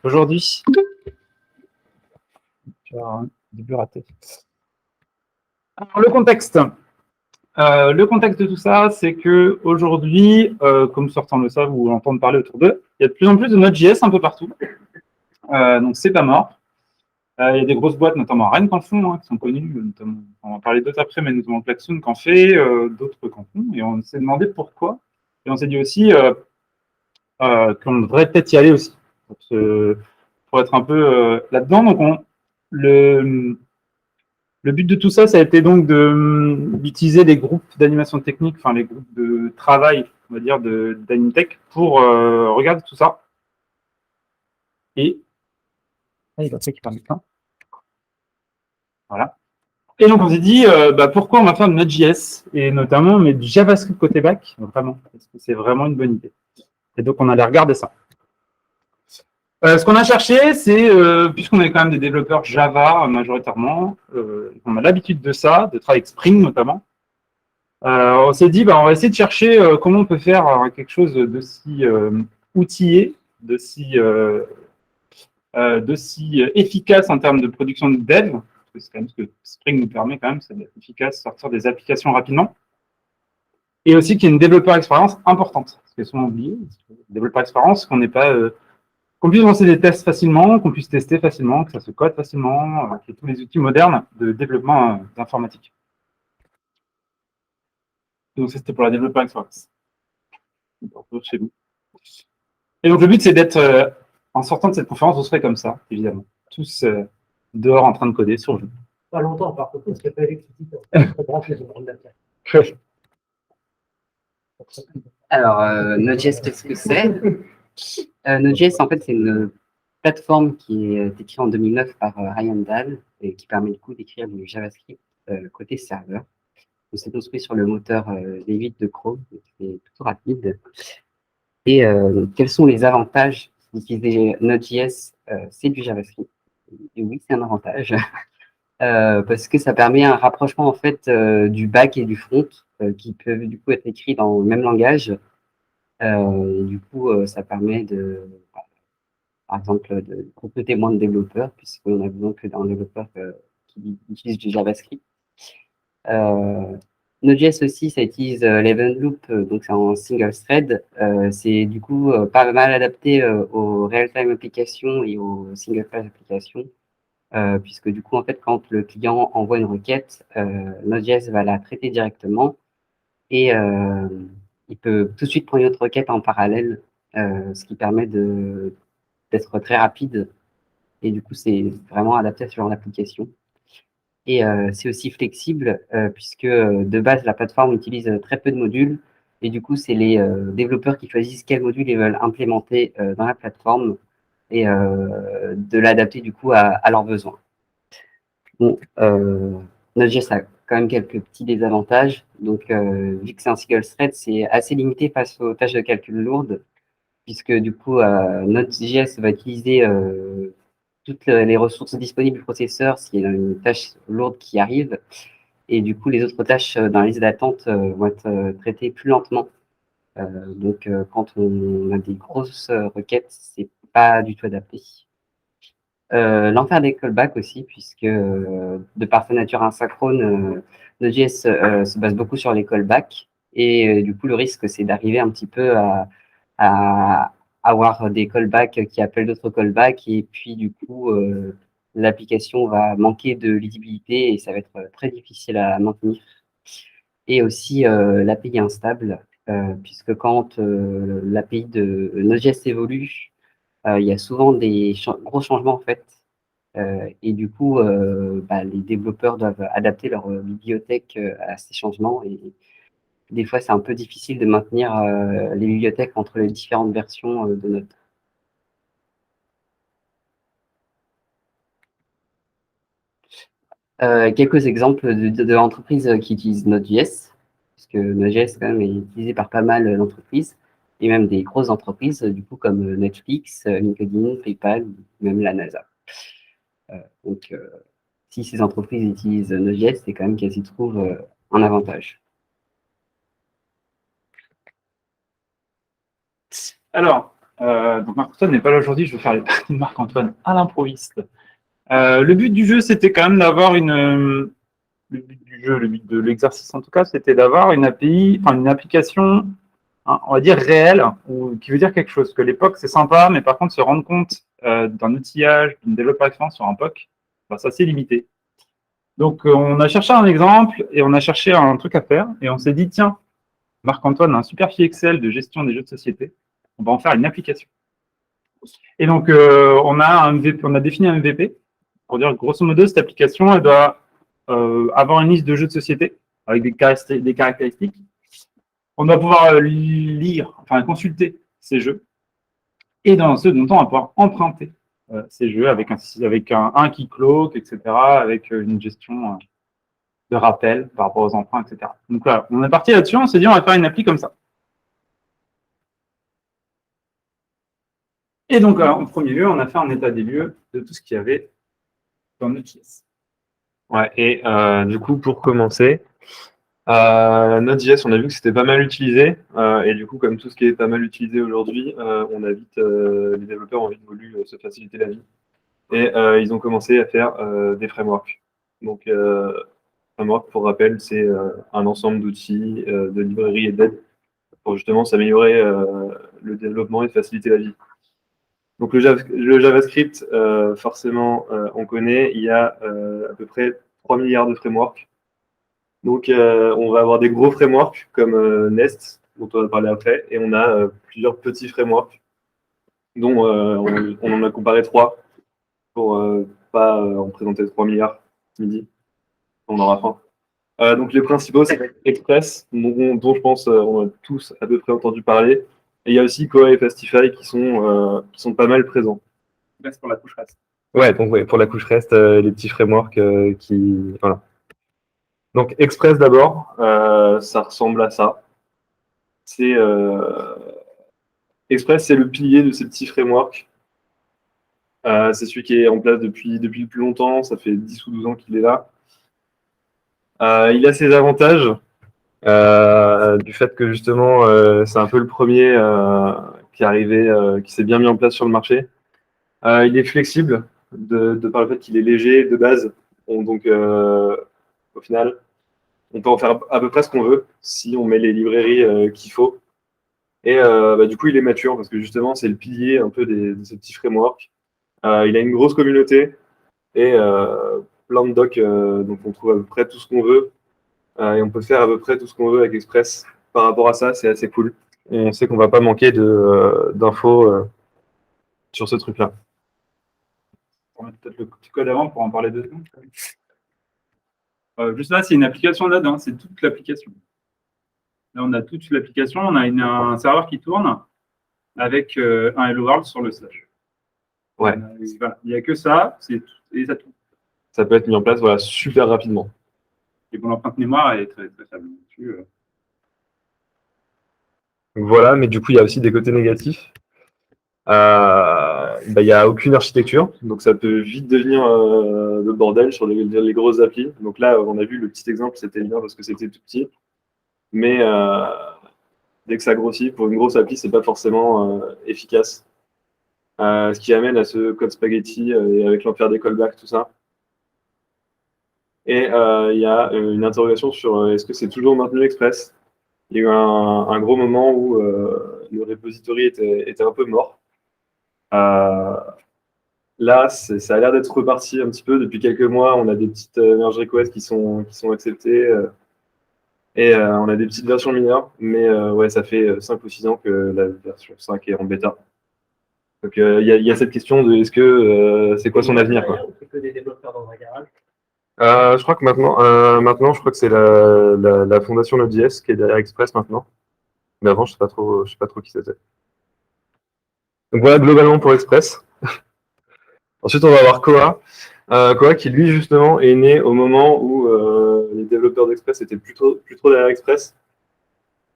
aujourd'hui. Tu as un début raté. Alors, le contexte. Le contexte de tout ça, c'est que aujourd'hui, comme certains le savent ou entendent parler autour d'eux, il y a de plus en plus de Node.js un peu partout. Donc, c'est pas mort. Il y a des grosses boîtes, notamment Rennes, qui en font, qui sont connues. Notamment, on va parler d'autres après, mais notamment Klaxoon qui en fait, d'autres qui en font. Et on s'est demandé pourquoi. Et on s'est dit aussi qu'on devrait peut-être y aller aussi. Pour être un peu là-dedans. Donc, le but de tout ça, ça a été donc d'utiliser les groupes d'animation technique, enfin les groupes de travail, on va dire, d'Animtech pour regarder tout ça. Et il va qui parle de voilà. Et donc on s'est dit, pourquoi on va faire de Node.js et notamment mais du JavaScript côté back, vraiment, parce que c'est vraiment une bonne idée. Et donc on allait regarder ça. Ce qu'on a cherché, c'est, puisqu'on est quand même des développeurs Java majoritairement, on a l'habitude de ça, de travailler avec Spring notamment. On s'est dit, on va essayer de chercher comment on peut faire quelque chose d'aussi outillé, d'aussi efficace en termes de production de dev, parce que c'est quand même ce que Spring nous permet quand même, c'est d'être efficace, sortir des applications rapidement, et aussi qu'il y ait une développeur expérience importante, ce qui est souvent oublié, développeur expérience, qu'on n'ait pas qu'on puisse lancer des tests facilement, qu'on puisse tester facilement, que ça se code facilement, qu'il y ait tous les outils modernes de développement d'informatique. Donc ça, c'était pour la développeur expérience. Chez vous. Et donc le but, c'est d'être, en sortant de cette conférence, vous serez comme ça, évidemment, tous dehors en train de coder sur le jeu. Pas longtemps, par contre, parce qu'il n'y a pas d'électricité. Alors, Node.js, qu'est-ce que c'est? Node.js, en fait, c'est une plateforme qui est écrite en 2009 par Ryan Dahl et qui permet du coup d'écrire du JavaScript côté serveur. C'est construit sur le moteur V8 de Chrome, c'est plutôt rapide. Et quels sont les avantages d'utiliser Node.js? C'est du JavaScript. Et oui, c'est un avantage. Parce que ça permet un rapprochement en fait du back et du front qui peuvent du coup être écrits dans le même langage. Et du coup, ça permet par exemple, de recruter moins de développeurs puisqu'on a besoin que d'un développeur qui utilise du JavaScript. Node.js aussi, ça utilise l'event loop, donc c'est en single thread. C'est du coup pas mal adapté aux real-time applications et aux single-page applications. Puisque du coup, en fait, quand le client envoie une requête, Node.js va la traiter directement et il peut tout de suite prendre une autre requête en parallèle, ce qui permet d'être très rapide. Et du coup, c'est vraiment adapté à ce genre d'application. Et c'est aussi flexible, puisque de base, la plateforme utilise très peu de modules. Et du coup, c'est les développeurs qui choisissent quels modules ils veulent implémenter dans la plateforme et de l'adapter du coup à leurs besoins. Bon, Node.js a quand même quelques petits désavantages. Donc, vu que c'est un single thread, c'est assez limité face aux tâches de calcul lourdes, puisque du coup, Node.js va utiliser toutes les ressources disponibles du processeur s'il y a une tâche lourde qui arrive. Et du coup, les autres tâches dans la liste d'attente vont être traitées plus lentement. Donc, quand on a des grosses requêtes, c'est pas du tout adapté. L'enfer des callbacks aussi, puisque de par sa nature asynchrone, Node.js se base beaucoup sur les callbacks. Et du coup, le risque, c'est d'arriver un petit peu à avoir des callbacks qui appellent d'autres callbacks. Et puis, du coup, l'application va manquer de lisibilité et ça va être très difficile à maintenir. Et aussi, l'API est instable, puisque quand l'API de Node.js évolue, il y a souvent des gros changements en fait. Et du coup, les développeurs doivent adapter leur bibliothèque à ces changements. Et des fois, c'est un peu difficile de maintenir les bibliothèques entre les différentes versions de Node. Quelques exemples d'entreprises qui utilisent Node.js, puisque Node.js quand même est utilisé par pas mal d'entreprises, et même des grosses entreprises, du coup, comme Netflix, LinkedIn, PayPal, ou même la NASA. Donc, si ces entreprises utilisent Node.js, c'est quand même qu'elles y trouvent un avantage. Alors, Donc Marc-Antoine n'est pas là aujourd'hui, je vais faire les parties de Marc-Antoine à l'improviste. Le but du jeu, c'était quand même d'avoir le but du jeu, le but de l'exercice en tout cas, c'était d'avoir une API, enfin une application, hein, on va dire réelle, ou qui veut dire quelque chose. Que les POC, c'est sympa, mais par contre, se rendre compte d'un outillage, d'une développeur expérience sur un POC, bah, ça c'est limité. Donc on a cherché un exemple et on a cherché un truc à faire et on s'est dit, tiens, Marc-Antoine a un super fichier Excel de gestion des jeux de société, on va en faire une application. Et donc on a défini un MVP pour dire grosso modo, cette application, elle doit avoir une liste de jeux de société avec des caractéristiques. On doit pouvoir lire, enfin consulter ces jeux. Et dans ce dont on va pouvoir emprunter ces jeux avec un key cloak, etc., avec une gestion de rappel par rapport aux emprunts, etc. Donc voilà, on est parti là-dessus, on s'est dit on va faire une appli comme ça. Et donc en premier lieu, on a fait un état des lieux de tout ce qu'il y avait dans Node.js. Ouais, et du coup, pour commencer, Node.js, on a vu que c'était pas mal utilisé, et du coup, comme tout ce qui est pas mal utilisé aujourd'hui, les développeurs ont vite voulu se faciliter la vie, et ils ont commencé à faire des frameworks. Donc, framework, pour rappel, c'est un ensemble d'outils, de librairies et d'aides pour justement s'améliorer le développement et faciliter la vie. Donc le JavaScript, forcément, on connaît, il y a à peu près 3 milliards de frameworks. Donc on va avoir des gros frameworks comme Nest, dont on va parler après, et on a plusieurs petits frameworks, dont on en a comparé 3 pour pas en présenter 3 milliards midi. On aura faim. Donc les principaux, c'est Express, dont je pense on a tous à peu près entendu parler. Et il y a aussi Koa et Fastify qui sont pas mal présents. Là, c'est pour la couche REST. Ouais, donc ouais, pour la couche REST, les petits frameworks Voilà. Donc Express d'abord, ça ressemble à ça. Express, c'est le pilier de ces petits frameworks. C'est celui qui est en place depuis le plus longtemps, ça fait 10 ou 12 ans qu'il est là. Il a ses avantages, du fait que justement, c'est un peu le premier qui est arrivé, qui s'est bien mis en place sur le marché. Il est flexible, de par le fait qu'il est léger de base. Donc, au final, on peut en faire à peu près ce qu'on veut si on met les librairies qu'il faut. Et du coup, il est mature parce que justement, c'est le pilier un peu de ces petits frameworks. Il a une grosse communauté et plein de docs, donc on trouve à peu près tout ce qu'on veut. Et on peut faire à peu près tout ce qu'on veut avec Express. Par rapport à ça, c'est assez cool. Et on sait qu'on va pas manquer d'infos sur ce truc-là. On va mettre peut-être le petit code avant pour en parler 2 secondes. Juste là, c'est une application Node, hein, c'est toute l'application. Là, on a toute l'application, on a un serveur qui tourne avec un Hello World sur le slash. Ouais. Voilà. Il n'y a que ça, et ça tourne. Ça peut être mis en place voilà, super rapidement. Et bon, l'empreinte mémoire est très, très faible. Voilà, mais du coup, il y a aussi des côtés négatifs. Il n'y a aucune architecture, donc ça peut vite devenir le bordel sur les grosses applis. Donc là, on a vu le petit exemple, c'était bien parce que c'était tout petit. Mais dès que ça grossit, pour une grosse appli, c'est pas forcément efficace. Ce qui amène à ce code spaghetti et avec l'enfer des callbacks, tout ça. Et il y a une interrogation sur est-ce que c'est toujours maintenu Express. Il y a eu un gros moment où le repository était un peu mort. Là, ça a l'air d'être reparti un petit peu. Depuis quelques mois, on a des petites merge requests qui sont acceptées. Et on a des petites versions mineures. Mais ouais, ça fait 5 ou 6 ans que la version 5 est en bêta. Donc il y a cette question de est-ce que c'est quoi son avenir, quoi. C'est que des développeurs dans un garage. Je crois que maintenant, je crois que c'est la fondation Node.js qui est derrière Express maintenant. Mais avant, je sais pas trop qui c'était. Donc voilà globalement pour Express. Ensuite, on va avoir Koa. Koa qui lui justement est né au moment où les développeurs d'Express étaient plus trop derrière Express.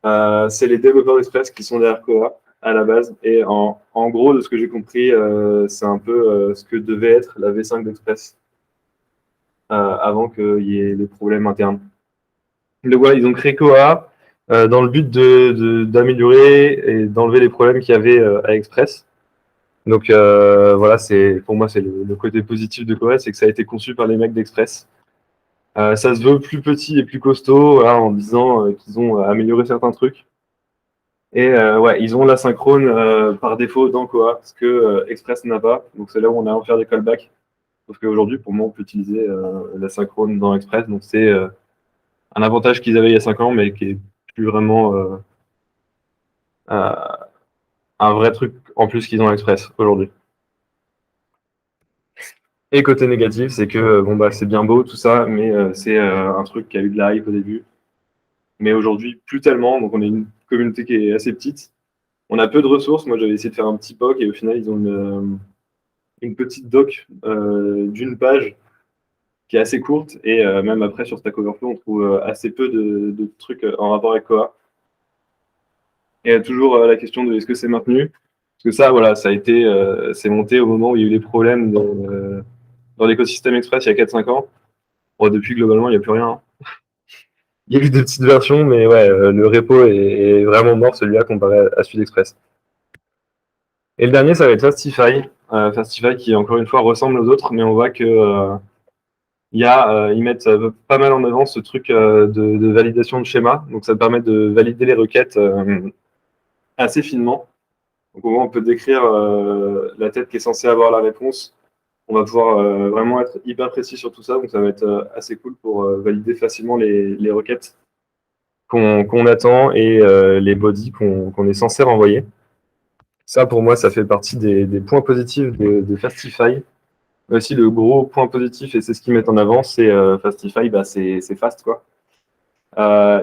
C'est les développeurs d'Express qui sont derrière Koa à la base. Et en gros, de ce que j'ai compris, c'est un peu ce que devait être la V5 d'Express avant qu'il y ait des problèmes internes. Donc voilà, ils ont créé Koa. dans le but d'améliorer et d'enlever les problèmes qu'il y avait à Express. Donc voilà, pour moi, c'est le côté positif de Koa, c'est que ça a été conçu par les mecs d'Express. Ça se veut plus petit et plus costaud, voilà, en disant qu'ils ont amélioré certains trucs. Et ouais, ils ont l'asynchrone par défaut dans Koa, ce que Express n'a pas. Donc c'est là où on a à faire des callbacks. Sauf qu'aujourd'hui, pour moi, on peut utiliser l'asynchrone dans Express. Donc c'est un avantage qu'ils avaient il y a 5 ans, mais qui est plus vraiment un vrai truc en plus qu'ils ont à Express aujourd'hui. Et côté négatif, c'est que bon bah c'est bien beau tout ça, mais c'est un truc qui a eu de la hype au début. Mais aujourd'hui, plus tellement. Donc on est une communauté qui est assez petite. On a peu de ressources. Moi, j'avais essayé de faire un petit POC et au final, ils ont une petite doc d'une page qui est assez courte. Et même après, sur Stack Overflow, on trouve assez peu de trucs en rapport avec Koa. Et toujours la question de est-ce que c'est maintenu? Parce que ça, voilà, ça a été, c'est monté au moment où il y a eu des problèmes dans l'écosystème Express il y a 4-5 ans. Bon, depuis, globalement, il n'y a plus rien. Hein. Il y a eu des petites versions, mais ouais, le repo est vraiment mort, celui-là, comparé à celui d'Express. Et le dernier, ça va être Fastify. Fastify qui, encore une fois, ressemble aux autres, mais on voit que ils mettent pas mal en avant ce truc de validation de schéma. Donc, ça permet de valider les requêtes assez finement. Donc, au moins, on peut décrire la tête qui est censée avoir la réponse. On va pouvoir vraiment être hyper précis sur tout ça. Donc, ça va être assez cool pour valider facilement les requêtes qu'on attend et les bodies qu'on est censé renvoyer. Ça, pour moi, ça fait partie des points positifs de Fastify. Mais aussi, le gros point positif, et c'est ce qu'ils mettent en avant, c'est Fastify, bah, c'est fast, quoi.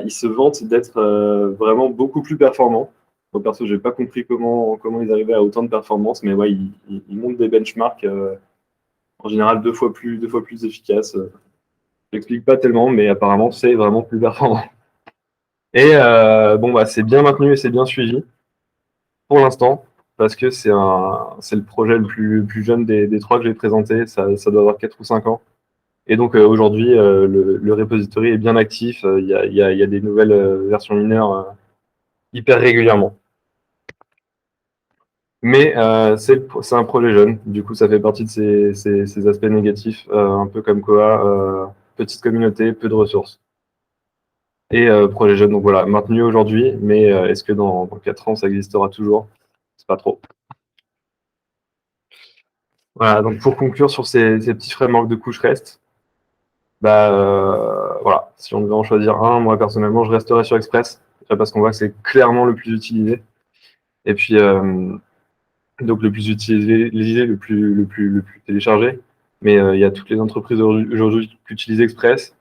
Ils se vantent d'être vraiment beaucoup plus performants. Moi, perso, j'ai pas compris comment ils arrivaient à autant de performance, mais ouais, ils montent des benchmarks en général deux fois plus efficaces. J'explique pas tellement, mais apparemment, c'est vraiment plus performant. Et bon, bah, c'est bien maintenu et c'est bien suivi pour l'instant, parce que c'est le projet le plus jeune des trois que j'ai présenté. Ça doit avoir 4 ou 5 ans. Et donc aujourd'hui, le repository est bien actif. Il y a des nouvelles versions mineures hyper régulièrement. Mais c'est un projet jeune. Du coup, ça fait partie de ces aspects négatifs, un peu comme Koa, petite communauté, peu de ressources. Et projet jeune, donc voilà, maintenu aujourd'hui, mais est-ce que dans 4 ans, ça existera toujours? C'est pas trop. Voilà, donc pour conclure sur ces petits frameworks de couche REST, bah, voilà, si on devait en choisir un, moi personnellement, je resterais sur Express, parce qu'on voit que c'est clairement le plus utilisé. Et puis, donc le plus utilisé, le plus téléchargé. Mais il y a toutes les entreprises aujourd'hui qui utilisent Express.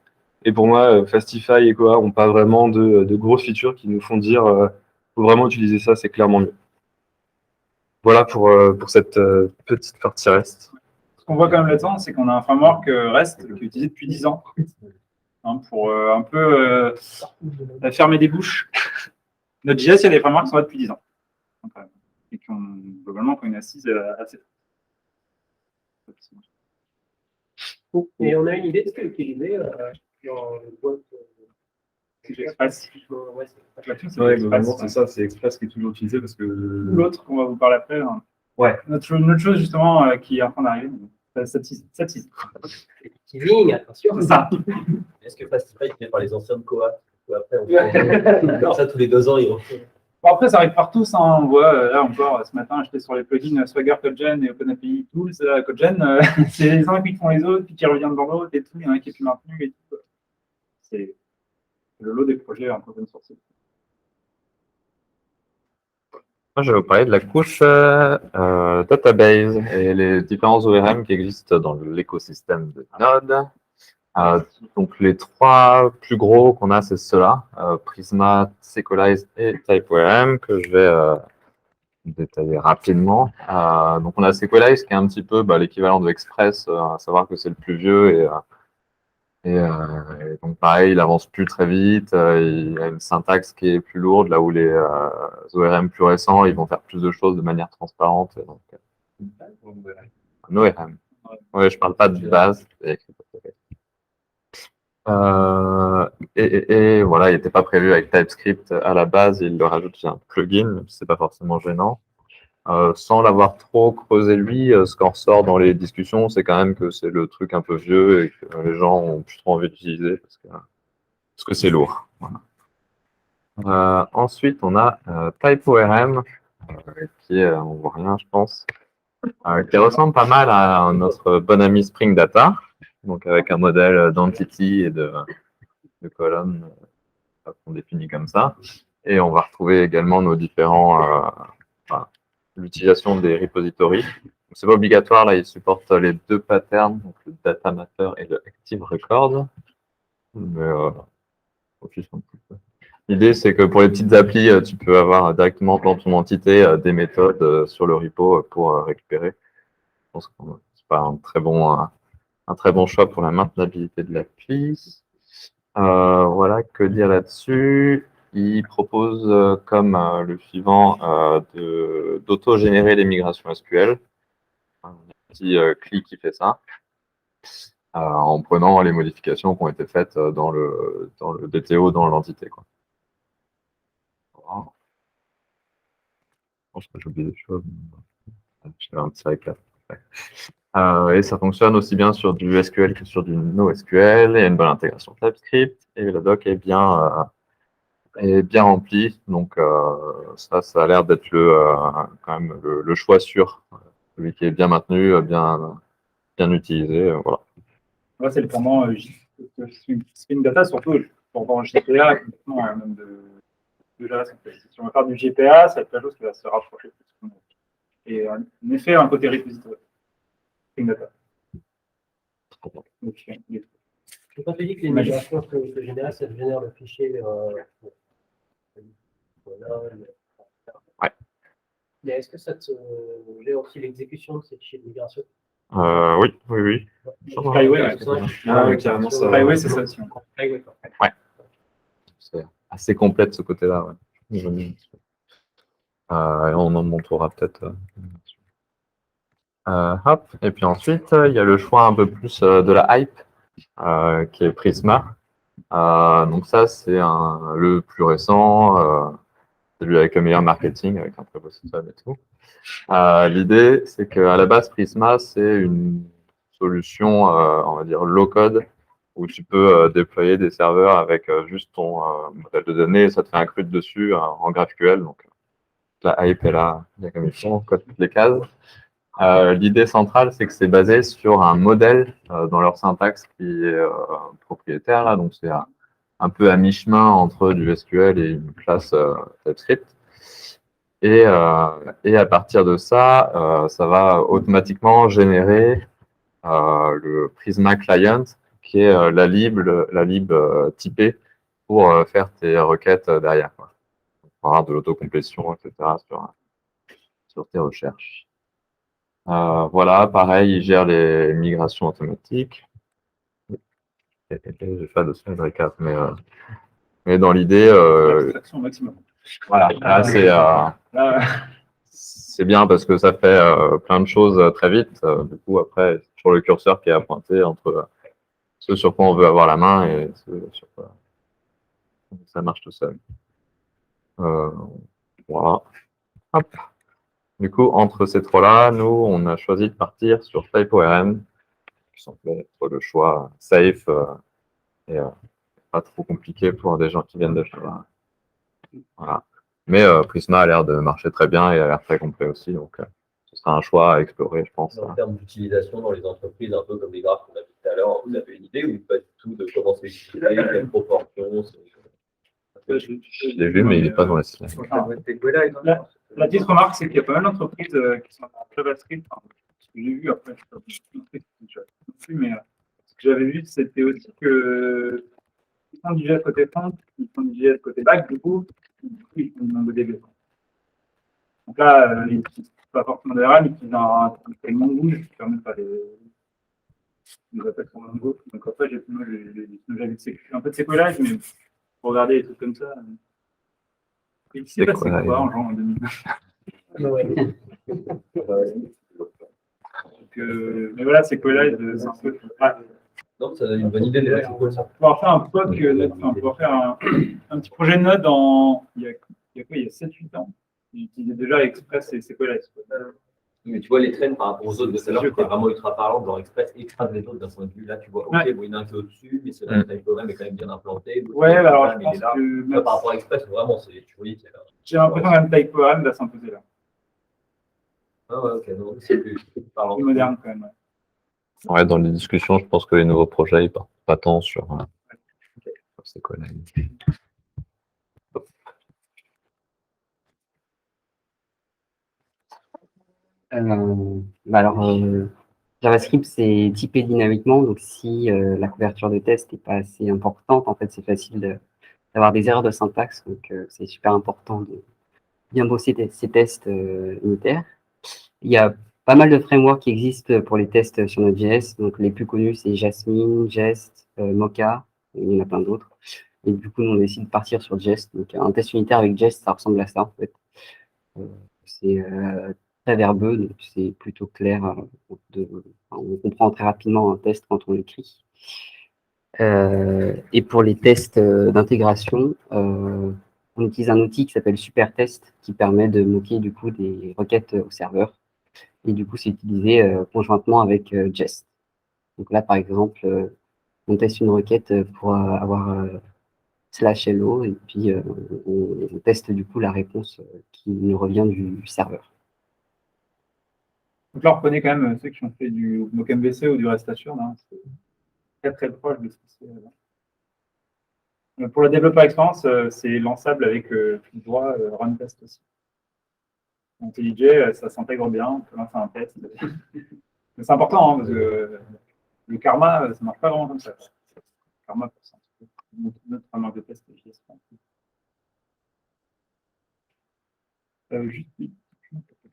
Et pour moi, Fastify et Koa n'ont pas vraiment de grosses features qui nous font dire faut vraiment utiliser ça, c'est clairement mieux. Voilà pour cette petite partie REST. Ce qu'on voit quand même là-dedans, c'est qu'on a un framework REST qui est utilisé depuis 10 ans hein, pour un peu fermer des bouches. Notre JS, il y a des frameworks qui sont là depuis 10 ans. Et qui ont globalement une assise assez. Et on a une idée de ce qu'elle est utilisée dans le boîte. Express. Ouais, globalement, c'est ça, c'est Express qui est toujours utilisé parce que. L'autre qu'on va vous parler après. Hein. Ouais. Une autre chose justement qui est en train d'arriver. Ça tease. Teasing, attention. C'est ça. Est-ce que Fastify est fait par les anciens de Koa? Après, comme ça, tous les 2 ans, ils refont. Bon, après, ça arrive partout. Hein. On voit là encore ce matin, j'étais sur les plugins Swagger, CodeGen et OpenAPI Tools. CodeGen, c'est les uns qui font les autres, puis qui reviennent dans l'autre et tout. Il y en a qui est plus maintenu et tout. C'est le lot des projets en open source. Moi, je vais vous parler de la couche database et les différents ORM qui existent dans l'écosystème de Node. Donc, les 3 plus gros qu'on a, c'est ceux-là, Prisma, Sequelize et TypeORM, que je vais détailler rapidement. Donc, on a Sequelize qui est un petit peu l'équivalent de Express, à savoir que c'est le plus vieux et donc pareil, il avance plus très vite, il a une syntaxe qui est plus lourde, là où les ORM plus récents, ils vont faire plus de choses de manière transparente. Et donc, un ORM. Oui, je parle pas de base. Et voilà, il n'était pas prévu avec TypeScript à la base, il le rajoute via un plugin, c'est pas forcément gênant. Sans l'avoir trop creusé lui, ce qu'on ressort dans les discussions, c'est quand même que c'est le truc un peu vieux et que les gens ont plus trop envie d'utiliser parce que c'est lourd. Voilà. Ensuite, on a TypeORM, qui est, on voit rien, je pense, qui ressemble pas mal à notre bon ami Spring Data, donc avec un modèle d'entity et de colonnes qu'on définit comme ça. Et on va retrouver également nos différents, l'utilisation des repositories. C'est pas obligatoire, là, il supporte les deux patterns, donc le data matter et le active record. Mais l'idée, c'est que pour les petites applis, tu peux avoir directement dans ton entité des méthodes sur le repo pour récupérer. Je pense que c'est pas un très bon choix pour la maintenabilité de l'appli. Voilà, que dire là-dessus? Il propose comme le suivant d'auto-générer les migrations SQL. Un petit CLI qui fait ça en prenant les modifications qui ont été faites dans le DTO dans l'entité. Voilà. Je pense que j'ai oublié des choses. J'ai un petit récap. Et ça fonctionne aussi bien sur du SQL que sur du NoSQL. Il y a une bonne intégration TypeScript et la doc est bien remplie. Donc ça a l'air d'être quand même le choix sûr, celui qui est bien maintenu, bien utilisé. Voilà. Moi, c'est le pendant Spring Data, surtout pour voir GPA, même de JavaScript. Si on veut faire du GPA, ça va être la chose qui va se rapprocher plus. Et en effet, un côté repository. Spring Data. Donc, Quand tu dis que les migrations se génèrent, ça génère le fichier. Voilà. Ouais. Mais est-ce que ça te gère aussi l'exécution de ces fichiers de migration? Oui. Skyway, carrément, ça. Skyway, c'est ça aussi. Ouais. C'est assez complet de ce côté-là. Ouais. On en montrera peut-être. Hop. Et puis ensuite, il y a le choix un peu plus de la hype, qui est Prisma. Donc ça, c'est le plus récent, celui avec le meilleur marketing, avec un très beau site web et tout. L'idée, c'est qu'à la base, Prisma, c'est une solution, on va dire, low-code, où tu peux déployer des serveurs avec juste ton modèle de données, et ça te fait un CRUD dessus en GraphQL. Donc, la hype est là, bien comme il faut, on code toutes les cases. L'idée centrale, c'est que c'est basé sur un modèle dans leur syntaxe qui est propriétaire, là, donc c'est un peu à mi-chemin entre du SQL et une classe TypeScript. Et à partir de ça, ça va automatiquement générer le Prisma Client, qui est la lib typée pour faire tes requêtes derrière. Pour avoir de l'autocomplétion, etc. sur tes recherches. Voilà, pareil, il gère les migrations automatiques. J'ai pas de slide récap, mais dans l'idée, Action maximum. voilà, là c'est bien parce que ça fait plein de choses très vite. Du coup, après, c'est toujours le curseur qui est à pointer entre ce sur quoi on veut avoir la main et ce sur quoi ça marche tout seul. Voilà. Hop. Du coup, entre ces trois-là, nous, on a choisi de partir sur TypeORM, qui semble être le choix safe et pas trop compliqué pour des gens qui viennent de faire. Voilà. Mais Prisma a l'air de marcher très bien et a l'air très complet aussi, donc ce sera un choix à explorer, je pense. En termes d'utilisation dans les entreprises, un peu comme les graphes qu'on a vu tout à l'heure, vous avez une idée ou pas du tout de comment c'est utilisé, quelle proportion? Je l'ai vu, mais il n'est pas dans la slide. La petite remarque, c'est qu'il y a pas mal d'entreprises qui sont en JavaScript. Enfin, ce que j'ai vu après, je ne sais plus, mais ce que j'avais vu, c'était aussi que ils font du JS côté front, ils font du JS côté back, du coup, ils font du MongoDB. Donc là, ils n'utilisent pas forcément des RAM, ils utilisent un Mongo qui permet de faire des attaques sur Mongo. Donc après, j'ai un peu de séquelage, mais pour regarder des trucs comme ça. Il s'est passé quoi en genre en 2009? Mais voilà, séquelage, c'est un peu. Non, ça donne une bonne idée déjà, c'est cool On ça. va pouvoir faire un POC, on va pouvoir faire un petit projet de Node il y a quoi, il y a 7-8 ans. J'utilisais déjà Express et SQLite. Mais tu vois, les traînes par rapport aux autres de tout à l'heure, C'est c'était vraiment ultra parlant, genre Express écrase les autres d'un point de vue. Là, tu vois, ok, Ouais. bon, il y en a un qui est au-dessus, mais c'est là que le programme est quand même bien implanté. Ouais, alors je il pense est là. que Là, par rapport à Express, vraiment, tu voyais qu'il y a j'ai l'impression qu'un TypeOram va s'imposer là. Ah ouais, ok, non, c'est plus parlant. C'est moderne quand même. Ouais. Ouais, dans les discussions, je pense que les nouveaux projets, ils partent pas tant sur c'est quoi là. JavaScript, c'est typé dynamiquement, donc si la couverture de test n'est pas assez importante, en fait, c'est facile d'avoir des erreurs de syntaxe, donc c'est super important de bien bosser ces tests unitaires. Il y a pas mal de frameworks qui existent pour les tests sur Node.js, donc les plus connus, c'est Jasmine, Jest, Mocha, et il y en a plein d'autres. Et du coup, nous, on décide de partir sur Jest. Donc, un test unitaire avec Jest, ça ressemble à ça, en fait. C'est très verbeux, donc c'est plutôt clair. On comprend très rapidement un test quand on l'écrit. Et pour les tests d'intégration, on utilise un outil qui s'appelle Supertest qui permet de moquer du coup des requêtes au serveur. Et du coup, c'est utilisé conjointement avec Jest. Donc là, par exemple, on teste une requête pour avoir /hello et puis on teste du coup la réponse qui nous revient du serveur. Donc là, on reconnaît quand même ceux qui ont fait du MockMVC ou du REST Assured. Hein. C'est très très proche de ce que c'est. Pour le développeur expérience, c'est lançable avec le droit run test aussi. IntelliJ, ça s'intègre bien, on peut lancer un test. Mais c'est important, hein, parce que le karma, ça ne marche pas vraiment comme ça. Le karma, pour ça. Notre framework de test est JS. Juste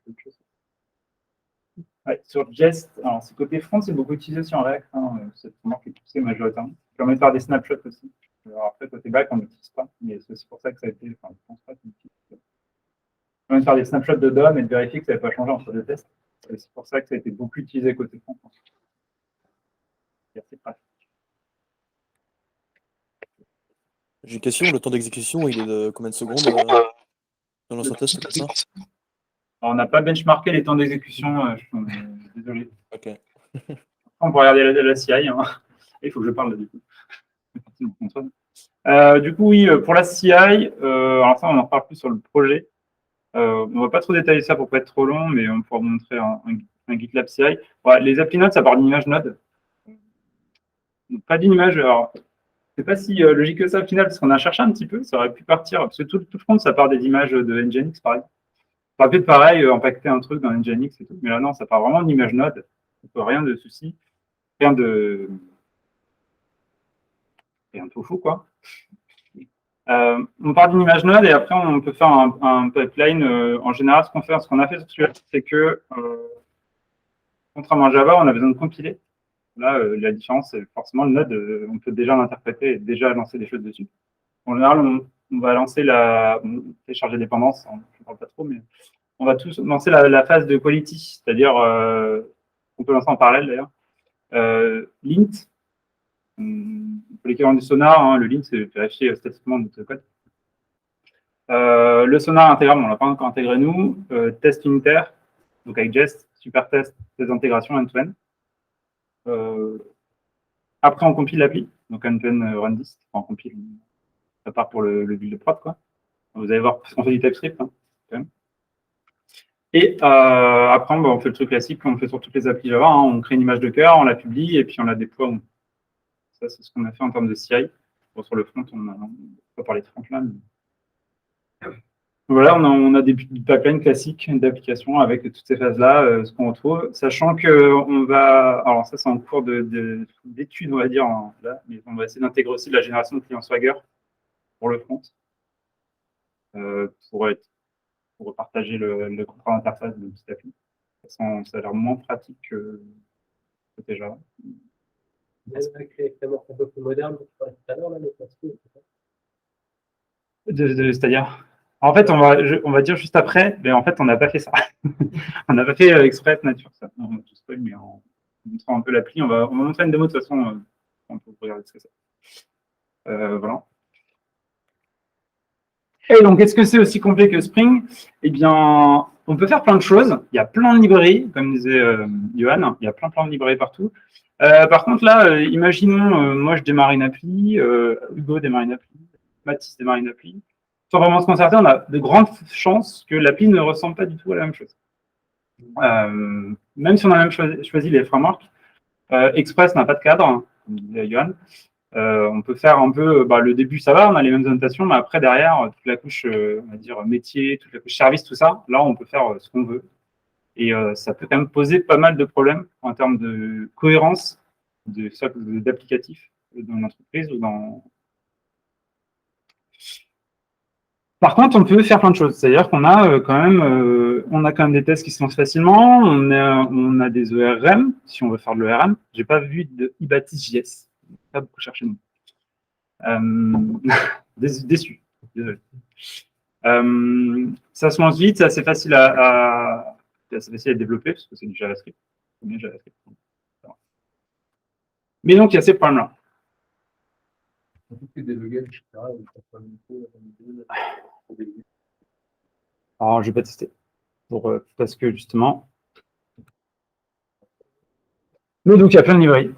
autre chose. Ouais, sur Jest, alors ce côté front, c'est beaucoup utilisé sur React. Hein, cette framework est poussée majoritairement. Ça permet de faire des snapshots aussi. Alors après, côté back, on n'utilise pas, mais c'est aussi pour ça que ça a été. Enfin, je pense pas qu'on utilise. Ça permet de faire des snapshots de DOM et de vérifier que ça n'avait pas changé entre deux tests. C'est pour ça que ça a été beaucoup utilisé côté front. C'est pratique. J'ai une question, le temps d'exécution, il est de combien de secondes dans l'ancien test comme ça? Alors, on n'a pas benchmarké les temps d'exécution, je suis désolé. Ok. On peut regarder la CI. Hein. Il faut que je parle là, du coup. Du coup, oui, pour la CI, alors ça, on en reparle plus sur le projet. On ne va pas trop détailler ça pour ne pas être trop long, mais on pourra vous montrer un GitLab CI. Ouais, les appli nodes, ça part d'une image node. Donc, pas d'une image. Alors, c'est pas si logique que ça au final, parce qu'on a cherché un petit peu, ça aurait pu partir, parce que tout le front, ça part des images de Nginx, pareil. Ça aurait pu être pareil, empaqueter un truc dans Nginx et tout, mais là, non, ça part vraiment d'une image node. Donc, rien de souci, rien de fou, quoi. On part d'une image node et après, on peut faire un pipeline. En général, ce qu'on a fait sur celui-là, c'est que, contrairement à Java, on a besoin de compiler. Là, la différence, c'est forcément le node, on peut déjà l'interpréter et déjà lancer des choses dessus. En général, on va lancer on fait charger dépendance, je ne parle pas trop, mais on va tous lancer la phase de quality, c'est-à-dire, on peut lancer en parallèle d'ailleurs. Lint, pour l'équivalent du sonar, hein, le lint, c'est vérifier statistiquement notre code. Le sonar intégrable, on ne l'a pas encore intégré nous. Test unitaire, donc avec Jest, Supertest, des intégrations end-to-end. Après, on compile l'appli, donc end-to-end run-dist, on compile, ça part pour le build de prod, quoi. Vous allez voir, parce qu'on fait du TypeScript, hein, quand même. Et après, on fait le truc classique qu'on fait sur toutes les applis Java, hein, on crée une image de cœur, on la publie, et puis on la déploie. Ça, c'est ce qu'on a fait en termes de CI. Bon, sur le front, on n'a pas parlé de front là, mais... Voilà, on a des pipelines classiques d'application avec toutes ces phases-là, ce qu'on retrouve, sachant qu'on va, alors ça c'est en cours d'études, on va dire, là, mais on va essayer d'intégrer aussi la génération de clients Swagger pour le front, pour partager le contrat d'interface de cette appli. Ça a l'air moins pratique que côté Java. Même avec les frameworks un peu plus modernes, tu parlais tout à l'heure, là, mais parce que... C'est-à-dire, en fait, on va dire juste après, mais en fait, on n'a pas fait ça. On n'a pas fait Express Nature, ça. Non, on va tout spoil, mais en montrant un peu l'appli, on va montrer une démo de toute façon on peut regarder ce que c'est. Voilà. Et donc, est-ce que c'est aussi complet que Spring? Eh bien, on peut faire plein de choses. Il y a plein de librairies, comme disait Johan, il y a plein de librairies partout. Par contre, là, imaginons, moi, je démarre une appli, Hugo démarre une appli, Mathis démarre une appli. Sans vraiment se concerter, on a de grandes chances que l'appli ne ressemble pas du tout à la même chose. Même si on a même choisi les frameworks, Express n'a pas de cadre, hein, comme disait Johan. On peut faire un peu, le début ça va, on a les mêmes annotations, mais après derrière, toute la couche, on va dire métier, toute la couche service, tout ça, là on peut faire ce qu'on veut. Et ça peut quand même poser pas mal de problèmes en termes de cohérence d'applicatifs dans une entreprise ou dans. Par contre, on peut faire plein de choses. C'est-à-dire qu'on a quand même des tests qui se lancent facilement. On a des ERM, si on veut faire de l'ERM. J'ai pas vu de Ibatis.js. Pas beaucoup cherché non. Déçu. Désolé. Ça se lance vite, c'est assez facile à développer parce que c'est du JavaScript. Mais donc, il y a ces problèmes-là. Alors, je vais pas tester. Parce que justement. Mais donc, il y a plein de librairies.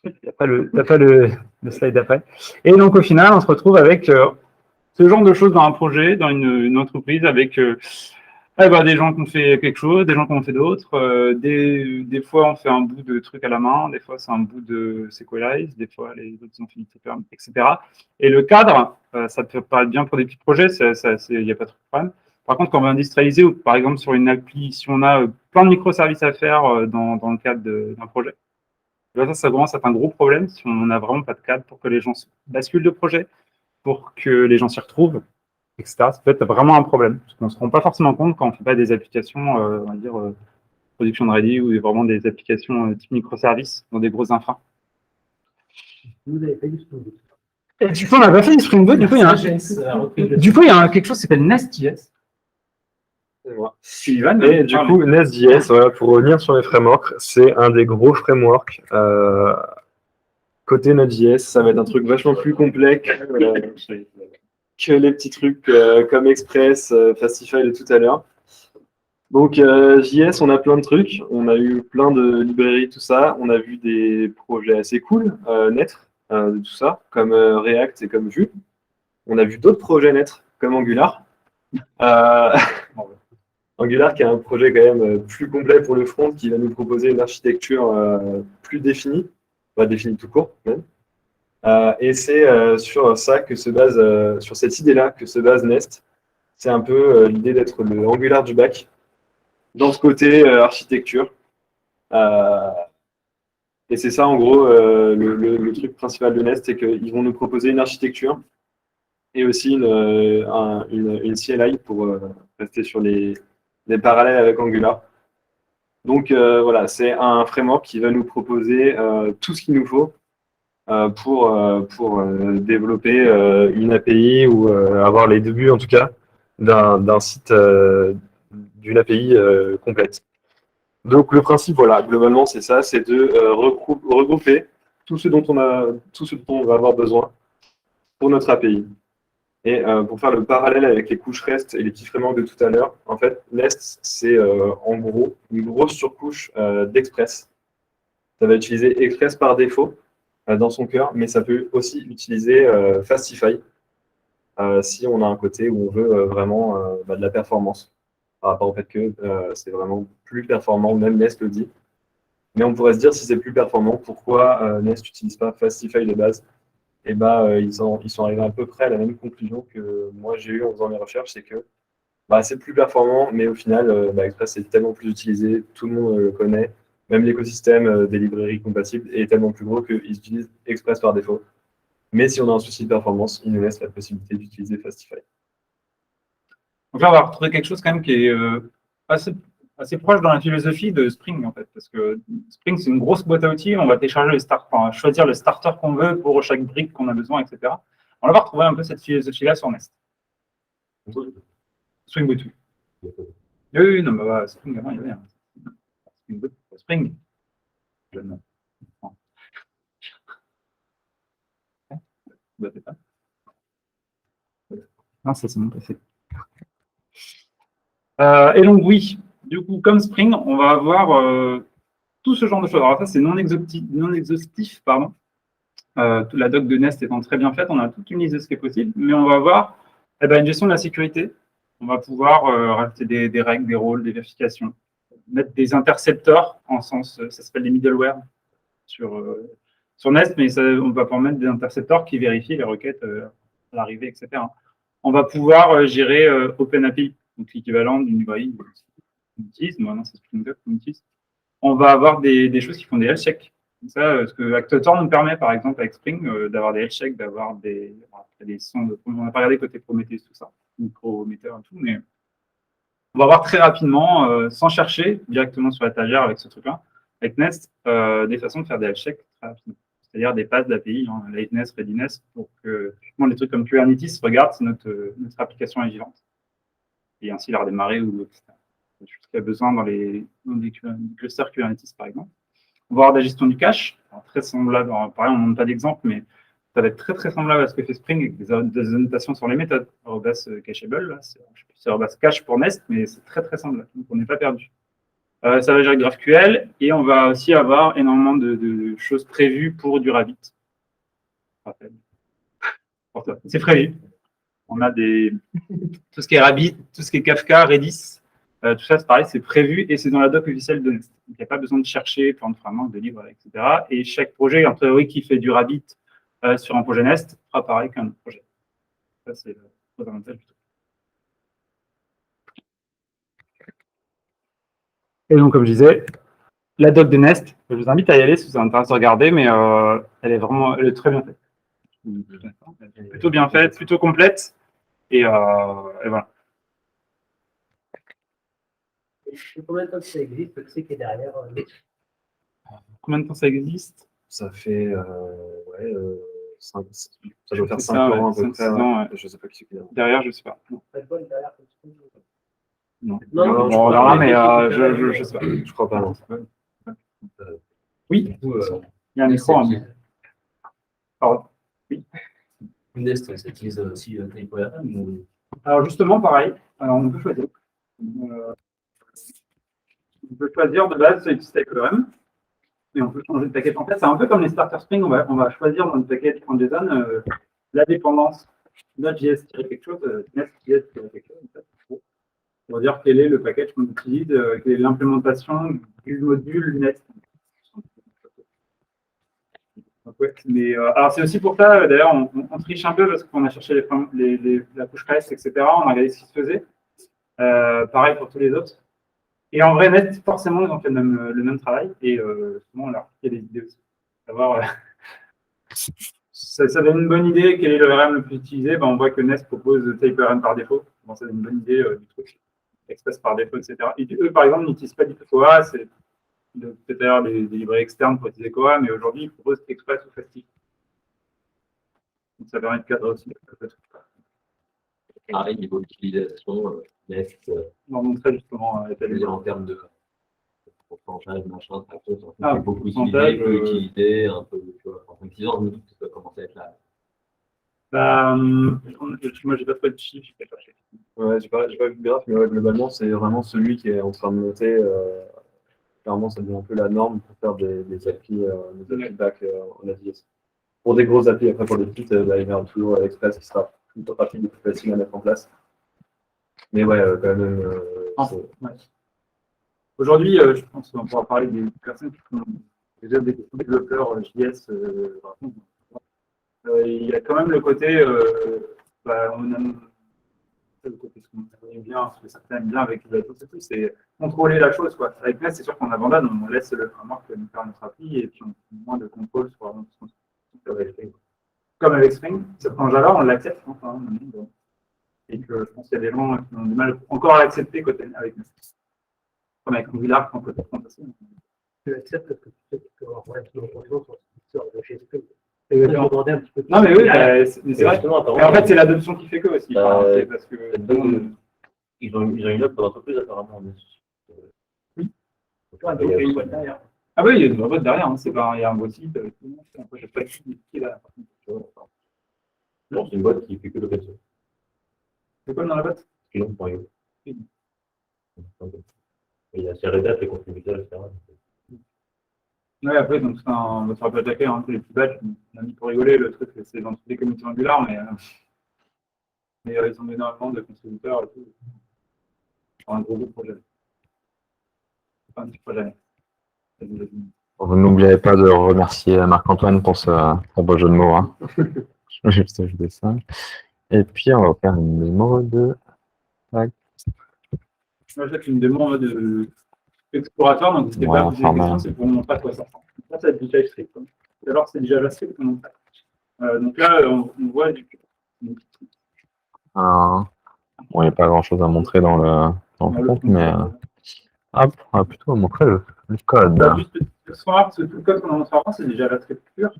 Il n'y a pas le slide d'après. Et donc, au final, on se retrouve avec ce genre de choses dans un projet, dans une entreprise, avec des gens qui ont fait quelque chose, des gens qui ont fait d'autres. Des fois, on fait un bout de truc à la main, des fois, c'est un bout de Sequelize, des fois, les autres ont fait Term, etc. Et le cadre, ça peut paraître bien pour des petits projets, il n'y a pas trop de problème. Par contre, quand on va industrialiser, ou par exemple sur une appli, si on a plein de microservices à faire dans le cadre d'un projet, ça commence à être un gros problème si on n'a vraiment pas de cadre pour que les gens basculent de projet, pour que les gens s'y retrouvent, etc. Ça peut être vraiment un problème. Parce qu'on ne se rend pas forcément compte quand on ne fait pas des applications, on va dire, production de ready ou vraiment des applications type microservices dans des grosses infras. Vous avez pas du Spring Boot. Et du coup, on n'a pas fait du Spring Boot. Du coup, il y a quelque chose qui s'appelle Nest.js. Et du coup, Nest.js, voilà, pour revenir sur les frameworks, c'est un des gros frameworks. Côté Node.js, ça va être un truc vachement plus complet que les petits trucs comme Express, Fastify de tout à l'heure. Donc, JS, on a plein de trucs. On a eu plein de librairies, tout ça. On a vu des projets assez cool naître de tout ça, comme React et comme Vue. On a vu d'autres projets naître, comme Angular. Angular qui est un projet quand même plus complet pour le front, qui va nous proposer une architecture plus définie, pas définie tout court même. Et c'est sur ça que se base, sur cette idée-là que se base Nest. C'est un peu l'idée d'être le Angular du bac dans ce côté architecture. Et c'est ça en gros le truc principal de Nest, c'est qu'ils vont nous proposer une architecture et aussi une CLI pour rester sur les parallèles avec Angular. Donc voilà, c'est un framework qui va nous proposer tout ce qu'il nous faut pour développer une API ou avoir les débuts en tout cas d'un site, d'une API complète. Donc le principe, voilà, globalement c'est ça, c'est de regrouper tout ce dont on va avoir besoin pour notre API. Et pour faire le parallèle avec les couches REST et les petits frameworks de tout à l'heure, en fait, Nest, c'est en gros une grosse surcouche d'Express. Ça va utiliser Express par défaut dans son cœur, mais ça peut aussi utiliser Fastify si on a un côté où on veut vraiment de la performance, par rapport au fait que c'est vraiment plus performant, même Nest le dit. Mais on pourrait se dire, si c'est plus performant, pourquoi Nest n'utilise pas Fastify de base? Et ils sont arrivés à peu près à la même conclusion que moi j'ai eu en faisant mes recherches, c'est que c'est plus performant, mais au final, Express est tellement plus utilisé, tout le monde le connaît, même l'écosystème des librairies compatibles est tellement plus gros qu'ils utilisent Express par défaut. Mais si on a un souci de performance, ils nous laissent la possibilité d'utiliser Fastify. Donc là, on va retrouver quelque chose quand même qui est assez proche dans la philosophie de Spring, en fait, parce que Spring, c'est une grosse boîte à outils, on va télécharger choisir le starter qu'on veut pour chaque brique qu'on a besoin, etc. On va retrouver un peu cette philosophie-là sur Nest. Spring Boot. Oui, non, mais Spring, avant, il y avait Spring Boot, Spring. battez pas. Non, ça c'est mon PC. Et donc oui, du coup, comme Spring, on va avoir tout ce genre de choses. Alors ça, c'est non exhaustif, pardon. La doc de Nest étant très bien faite, on a toute une liste de ce qui est possible, mais on va avoir une gestion de la sécurité. On va pouvoir rajouter des règles, des rôles, des vérifications, mettre des intercepteurs, en sens, ça s'appelle des middleware sur Nest, mais on va pouvoir mettre des intercepteurs qui vérifient les requêtes à l'arrivée, etc. On va pouvoir gérer OpenAPI, donc l'équivalent d'une librairie qu'on utilise. Maintenant, c'est Spring qu'on utilise. On va avoir des choses qui font des health checks. Ça, ce que ActoTorn nous permet, par exemple, avec Spring, d'avoir des health checks, d'avoir des sons. On n'a pas regardé côté Prometheus, tout ça, micrometer et tout, mais on va voir très rapidement, sans chercher, directement sur l'étagère avec ce truc-là, avec Nest, des façons de faire des health checks très rapidement. C'est-à-dire des passes d'API, lightness, readiness, pour que les trucs comme Kubernetes regardent si notre application est vivante. Et ainsi la redémarrer ou etc. Ce qu'il y a besoin dans les clusters Kubernetes, par exemple. On va avoir de la gestion du cache, très semblable. Pareil, on ne montre pas d'exemple, mais ça va être très très semblable à ce que fait Spring avec des annotations sur les méthodes. Arrobas cacheable, c'est arrobas cache pour Nest, mais c'est très très semblable. Donc on n'est pas perdu. Ça va gérer GraphQL et on va aussi avoir énormément de choses prévues pour du Rabbit. C'est prévu. On a tout ce qui est Rabbit, tout ce qui est Kafka, Redis, tout ça c'est pareil, c'est prévu et c'est dans la doc officielle de Nest. Donc il n'y a pas besoin de chercher plein de frameworks, de livres, etc. Et chaque projet, en théorie, qui fait du Rabbit sur un projet Nest, fera pareil qu'un autre projet. Ça, c'est le fondamental du truc. Et donc, comme je disais, la doc de Nest, je vous invite à y aller si vous êtes intéressé de regarder, mais elle est très bien faite. Elle est plutôt bien faite, plutôt complète, et voilà. Combien de temps que ça existe, que c'est qui est derrière Combien de temps ça existe? Ça fait, ça doit faire C'est 5 ça, ans à ouais, peu 5-6 près. ans, ouais. Je ne sais pas qui c'est qui est derrière. Derrière, je ne sais pas. Non. Pas de bol derrière. Non. Non, On verra, mais je ne sais pas. Je crois pas, non. Oui, il y a un micro. Pardon. Oui. Nest, ça utilise aussi TypeORM ou... Alors justement, pareil, on peut choisir. On peut choisir de base, c'est TypeORM, et on peut changer de package. En fait, c'est un peu comme les starter Spring, on va choisir dans le package en JSON la dépendance Node.js quelque chose, Nest.js quelque chose, en fait, pour dire quel est le package qu'on utilise, quelle est l'implémentation du module Nest. Ouais, mais alors c'est aussi pour ça, d'ailleurs, on triche un peu parce qu'on a cherché la couche REST, etc. On a regardé ce qui se faisait. Pareil pour tous les autres. Et en vrai, Nest, forcément, ils ont fait le même travail. Et souvent, on leur a des idées aussi. Savoir, ça donne une bonne idée. Quel est le RM le plus utilisé? On voit que Nest propose TypeORM par défaut. Bon, ça donne une bonne idée du truc. Express par défaut, etc. Et eux, par exemple, n'utilisent pas du tout Koa. C'est peut-être d'ailleurs des librairies externes pour utiliser Koa, mais aujourd'hui, ils proposent Express ou Fastic. Donc, ça permet de cadrer aussi. Pareil, niveau d'utilisation, Nest, On va montrer justement en termes de pourcentage, machin, Ah, beaucoup pourcentage, utilisé, peu utilisé, un peu, tu vois, en 6 ans, ça peut commencer à être là. Moi, j'ai pas trouvé de chiffres, je vais chercher. Ouais, j'ai pas vu de graphe, mais ouais, globalement, c'est vraiment celui qui est en train de monter. Clairement, ça devient un peu la norme pour faire des API, back en AWS. Pour des grosses API, après pour les petites, il y a toujours Express qui sera plutôt rapide et plus facile à mettre en place. Mais ouais, quand même. Ouais. Aujourd'hui, je pense qu'on pourra parler des personnes qui font déjà des développeurs JS. Il y a quand même le côté, on aime le côté ce qu'on aime bien, ce que certains aiment bien avec les bateaux, c'est contrôler la chose, quoi. Avec Nest, c'est sûr qu'on abandonne, on laisse le framework nous faire notre appli et puis on fait moins de contrôle sur ce qu'on fait. Comme avec Spring, cette frange-là, on l'accepte. Enfin, et que je pense qu'il y a des gens qui ont du mal encore à l'accepter avec Nest. Comme avec Angular, quand peut-être qu'on passe. Tu l'acceptes parce que tu sais que tu peux avoir relativement confiance sur le chez Spring. Non, mais oui, c'est vrai. Mais en fait, c'est l'adoption qui fait que aussi. C'est parce que ils ont une offre d'entreprise apparemment. Oui. Il y a une boîte derrière. Ah oui, il y a une boîte derrière. C'est pas, il y a un beau site. Après, je sais pas qui est là. Non, c'est une boîte qui fait que l'open source. C'est quoi dans la boîte? Freelance.io. Il y a ses rédacteurs, les contributeurs, etc. Ouais, après, donc, on va se rappeler attaquer, hein, tous les petits badges, on a mis pour rigoler, le truc, c'est dans toutes les communautés Angular, mais ils ont énormément de contributeurs et tout. C'est un gros projet. Enfin, un petit projet. N'oubliez pas de remercier Marc-Antoine pour ce beau jeu de mots. Hein. Je vais juste ajouter ça. Et puis, on va faire une démo de... Ouais. Moi, j'ai fait une démo en mode explorateur, donc c'était Ouais, pas poser des format. questions, c'est pour vous montrer à quoi ça ressemble. Ça, c'est du JavaScript. Hein. Et alors, c'est du JavaScript qu'on montre. Donc là, on voit du... Bon, il n'y a pas grand-chose à montrer dans le front, mais hop, on va plutôt montrer le code. Juste, ce qu'on remarque, c'est que tout le code qu'on a montré avant, c'est du JavaScript pur.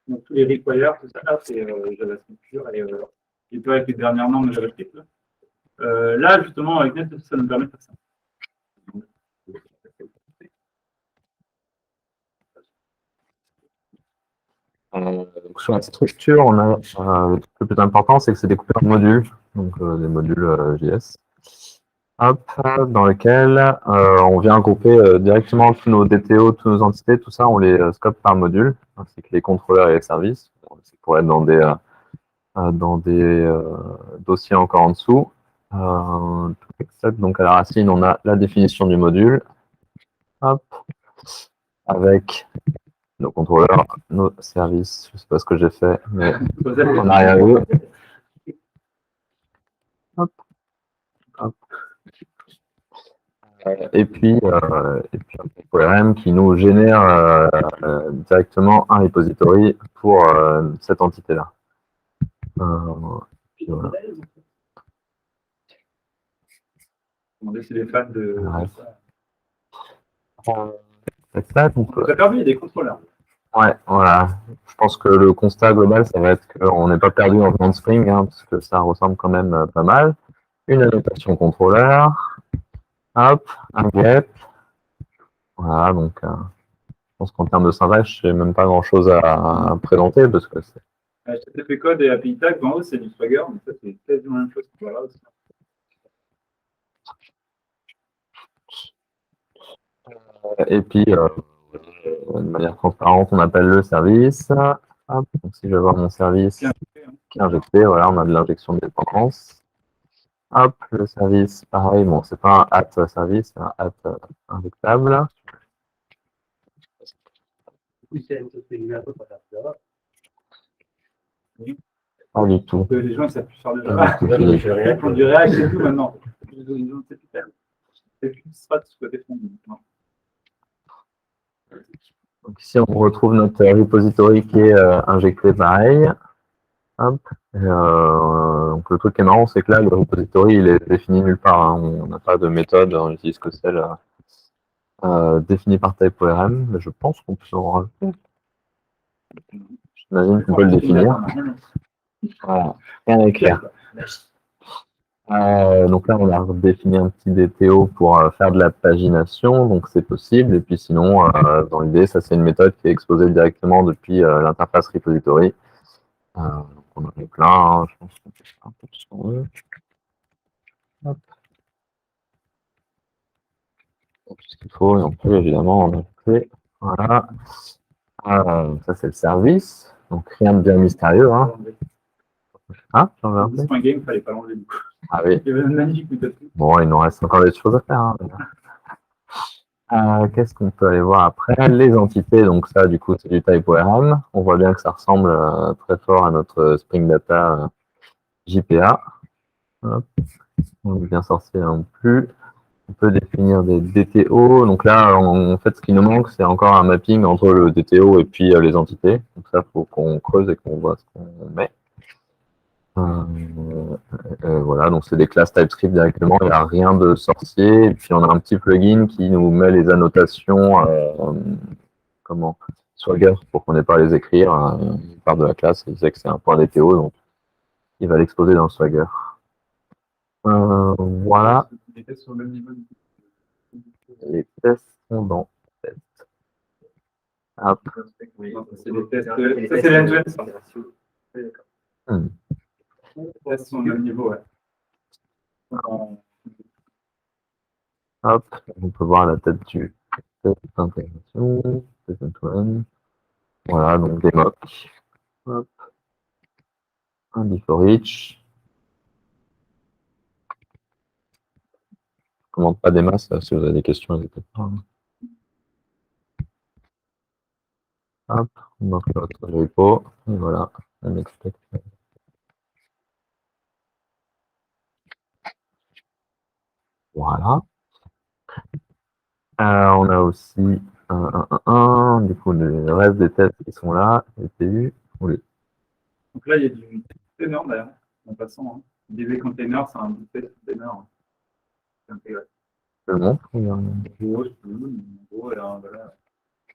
Donc tous les requires, tout ça, là, c'est JavaScript pur et pas avec les dernières normes de JavaScript. Là, justement, avec Net, ça nous permet de faire ça. Donc sur la structure, on a le plus important, c'est que c'est découpé en modules, donc des modules JS, hop, dans lesquels on vient grouper directement tous nos DTO, toutes nos entités, tout ça, on les scope par module, ainsi que les contrôleurs et les services. C'est pour être dans des dossiers encore en dessous. Donc à la racine, on a la définition du module, hop, avec nos contrôleurs, nos services, je ne sais pas ce que j'ai fait, mais en arrière eux. Hop. Hop. Et puis un ORM qui nous génère directement un repository pour cette entité-là. Puis voilà. Demander si les fans de... Ouais. Ça, donc, Ça a perdu, il y a des contrôleurs. ouais, voilà. Je pense que le constat global, ça va être qu'on n'est pas perdu en faisant de Spring, hein, parce que ça ressemble quand même pas mal. Une annotation contrôleur, hop, un get. Voilà, donc je pense qu'en termes de syntaxe, je n'ai même pas grand-chose à présenter, parce que c'est... HTTP code et API tag, en haut, c'est du Swagger, mais ça, c'est quasiment la même chose que là aussi. Et puis, de manière transparente, on appelle le service. Hop, donc si je vais voir mon service qui est injecté, voilà, on a de l'injection de dépendance. Hop, le service, pareil, bon, c'est pas un at service, c'est un at injectable. Pas du tout. Les gens, ils savent plus faire de Java. Ils font du React et tout maintenant. C'est plus Strat ce côté front. Donc ici, on retrouve notre repository qui est injecté pareil. Hop. Donc le truc qui est marrant, c'est que là, le repository, il est défini nulle part. Hein. On n'a pas de méthode, on utilise que celle définie par TypeORM, mais je pense qu'on peut en rajouter. J'imagine qu'on peut le définir. Voilà, rien à écrire. Donc là, on a redéfini un petit DTO pour faire de la pagination, donc c'est possible. Et puis sinon, dans l'idée, ça c'est une méthode qui est exposée directement depuis l'interface repository. Donc on en a plein, hein. Je pense qu'on peut faire un peu tout ce qu'on veut. Hop. Tout ce qu'il faut, et on peut évidemment en ajouter. Voilà. Ça c'est le service, donc rien de bien mystérieux. Hein, j'en veux un peu. Point game, il fallait pas l'enlever du coup. Ah oui. Il y avait une magnifique méthode. Bon, il nous reste encore des choses à faire. Hein. Qu'est-ce qu'on peut aller voir après? Les entités, donc ça, du coup, c'est du TypeORM. On voit bien que ça ressemble très fort à notre Spring Data JPA. Hop. On est bien sorti là non plus. On peut définir des DTO. Donc là, en fait, ce qui nous manque, c'est encore un mapping entre le DTO et puis les entités. Donc ça, il faut qu'on creuse et qu'on voit ce qu'on met. Voilà, donc c'est des classes TypeScript directement, il n'y a rien de sorcier. Et puis on a un petit plugin qui nous met les annotations Swagger pour qu'on n'ait pas à les écrire. Il part de la classe, il sait que c'est un point DTO, donc il va l'exposer dans le Swagger. Voilà. Les tests sont au même niveau. Les tests sont dans test. Hop. C'est les tests. Ça, c'est l'end-to-end. Hmm. Tests sont au même niveau, ouais. Hop, on peut voir la tête du test d'intégration, test end-to-end. Voilà, donc des mocks. Hop, un before each. Je commande pas des masses, là, si vous avez des questions, n'hésitez pas. Hop, on marque notre repo, et voilà, un expect. Voilà. On a aussi du coup, le reste des tests qui sont là, ETU, oui. Donc là, il y a du container d'ailleurs, en passant. Hein. DB container, c'est un bout de container. Hein. C'est intégré. Je le montre. En gros, et, voilà.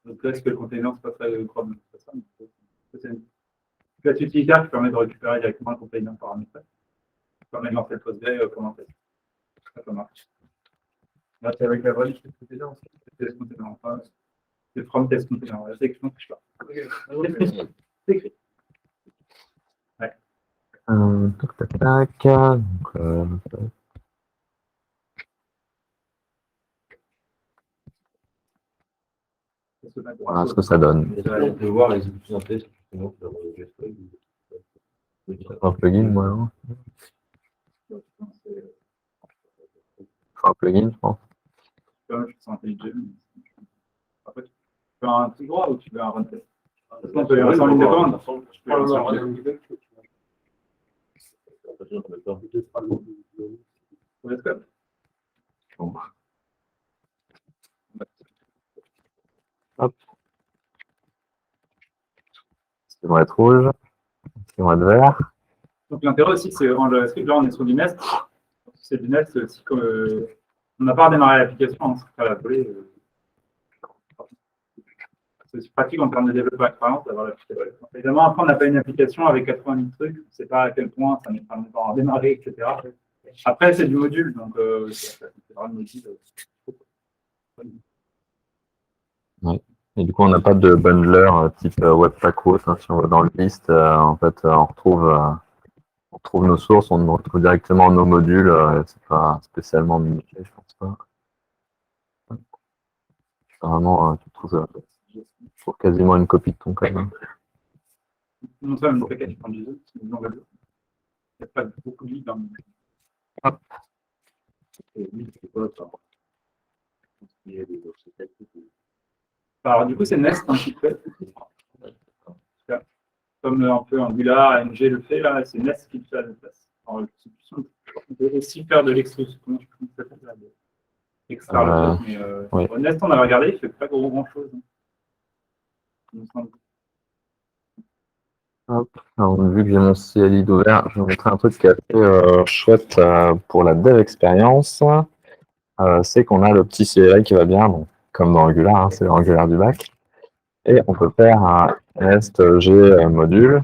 Donc là, est-ce que le container, c'est pas très Chrome, c'est pas ça, mais c'est une classe utilitaire qui permet de récupérer directement le container paramétré. Ça permet de lancer le Postgre comme un test. Ça marche. Là, c'est avec la vraie liste de container aussi. Test container. Enfin, c'est from test container. C'est écrit, je sais pas. C'est écrit. Ouais. Tac, tac, tac. Donc, voilà ce que ça donne. On peut voir l'exécution d'un test, justement, sur le GSP. Un plugin, moi, non? Un plugin, je pense. Je suis intelligent. Après, tu veux un tout droit ou tu veux un run test? Parce qu'on peut les rester en ligne de commande. Je peux les rester en ligne de commande. Hop. Ils vont être rouges, ils vont être verts. Donc l'intérêt aussi, c'est en JavaScript, là on est sur du Nest. C'est du Nest, c'est aussi comme on n'a pas redémarré l'application, on se fait l'appeler. C'est pratique en termes de développement expérience d'avoir l'application. Évidemment, après on n'a pas une application avec 80 000 trucs, on ne sait pas à quel point ça nous permet de redémarrer, etc. Après, c'est du module, donc c'est vraiment le module. Ouais. Et du coup, on n'a pas de bundler type Webpack ou autre. Hein. Si on va dans le list, en fait, on retrouve nos sources, on retrouve directement nos modules. C'est pas spécialement mimiqué, je pense pas. Vraiment, tu trouves quasiment une copie de ton code. Hein. Non, ça, le package prend du jeu, c'est une longue vidéo. Il n'y a pas beaucoup de lignes dans le Hop. Alors, du coup, c'est Nest un petit peu. Comme un peu Angular, AMG le fait, là, c'est Nest qui le fait à la place. Alors, on peut aussi faire de l'extrusion. Comment ça s'appelle là, extraire le truc, mais oui. Nest, on a regardé, il ne fait pas grand-chose. Hein. Hop. Alors, vu que j'ai mon CLI ouvert, je vais vous montrer un truc qui est assez chouette pour la dev expérience. C'est qu'on a le petit CLI qui va bien, bon, comme dans Angular, hein, c'est l'Angular du bac. Et on peut faire un nest-g module,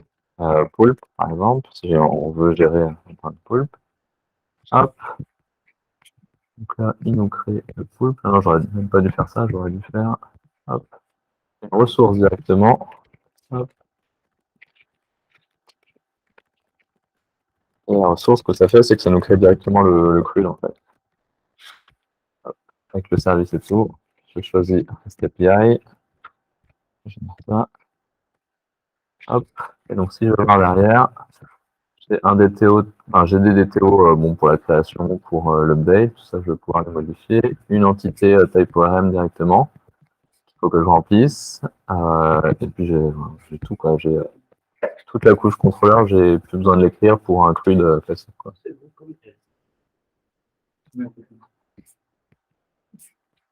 poulp, par exemple, si on veut gérer un point de poulp. Hop. Donc là, il nous crée le poulp. Alors, j'aurais même pas dû faire ça, j'aurais dû faire hop, une ressource directement. Hop. Et la ressource, ce que ça fait, c'est que ça nous crée directement le CRUD, en fait. Hop. Avec le service et tout, je choisis REST API. Je mets ça. Hop. Et donc, si je regarde derrière, j'ai un DTO, enfin, j'ai des DTO bon, pour la création, pour l'update, tout ça, je vais pouvoir le modifier. Une entité TypeORM directement, qu'il faut que je remplisse. Et puis, j'ai tout, quoi. J'ai toute la couche contrôleur, j'ai plus besoin de l'écrire pour un CRUD classique, quoi.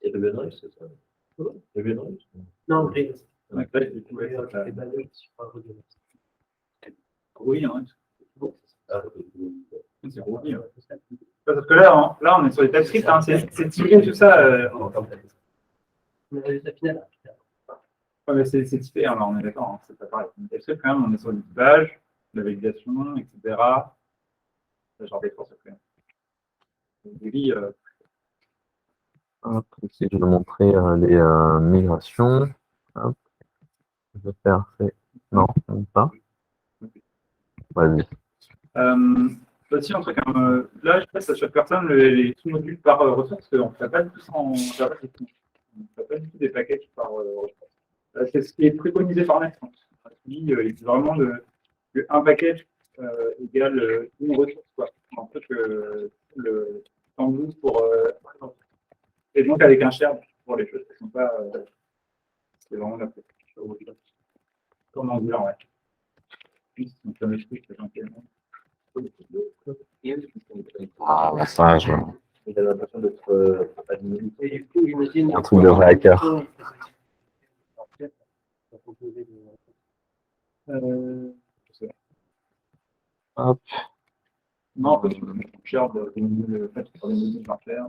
Et le Benrich, c'est ça? Le Benrich? Non, Green. Oui, hein. Ah, C'est rouillé, ouais. Parce que là, on est sur les TypeScript, hein, c'est typé tout ça. Le résultat final. Ouais, mais c'est typé, hein, là, on est d'accord, hein, c'est pas pareil. TypeScript, quand même, on est sur le typage, la validation, etc. Ce genre d'effort, c'est quand même. Hop, ici, je vais montrer les migrations. Hop. Je vais faire, c'est... Non, même pas. Vas-y. Aussi, un truc, là, je passe à chaque personne les sous-modules par ressource, parce qu'on ne fait pas du tout en Java, on ne fait pas du tout des packages par ressource. C'est ce qui est préconisé par Next. Il dit vraiment que un package égale une ressource, quoi. En fait, le Tango pour. Et donc avec un share pour les choses qui ne sont pas. C'est vraiment la comme Angular, ouais. Donc, ça m'explique éventuellement. Ah, la singe. Il a l'impression d'être admin. Et du coup, j'imagine. Un truc de vrai hacker. Hop. Non, parce que share le fait sur les modules par faire.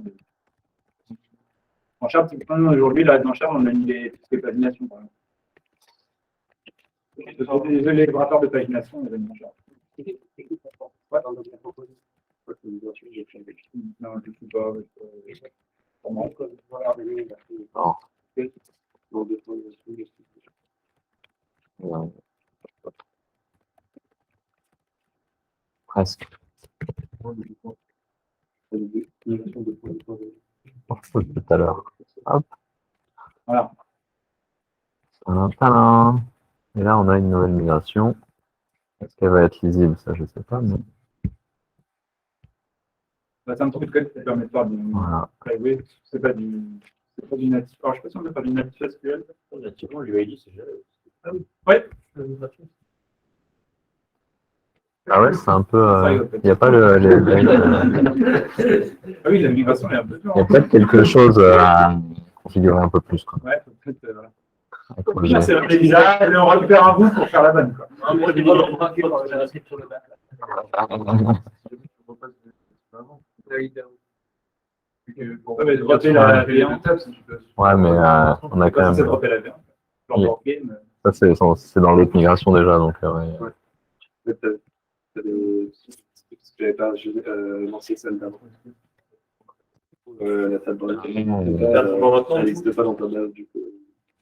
En Sharp, aujourd'hui, là, dans Sharp, on a mis tout ce qui est pagination, par exemple. Ce sont des libérateurs de pagination, on les a mis en Sharp. Ouais. Non, je ne sais pas. Comment Non. Presque. Tout à l'heure. Hop. Voilà. Tadam, tadam. Et là, on a une nouvelle migration. Est-ce qu'elle va être lisible? Ça, je ne sais pas. Mais... C'est un truc de code qui permet de faire du. Voilà. C'est pas du. C'est pas du natif. Alors, je ne sais pas si on peut faire du natif SQL. Nativement, l'UID, c'est jamais. Ah oui. Ouais. Ah ouais, c'est un peu. Il n'y a pas le. Ah oui, la migration est un peu dure. Il y a peut-être quelque chose à configurer un peu plus. Quoi. Ouais, peut-être. Voilà. Projet. C'est bizarre, et on récupère un bout pour faire la vanne. Quoi. Moi, j'ai pas remarqué dans la JavaScript sur le bac. Ouais, mais dropper la V1. Ouais, mais on a quand C'est même. dropper la V1. Oui. Genre game. Ça, c'est dans l'autre migration déjà. Donc, ouais. J'avais pas lancé celle d'avant. La table dans laquelle elle n'existe pas dans ta base, du coup.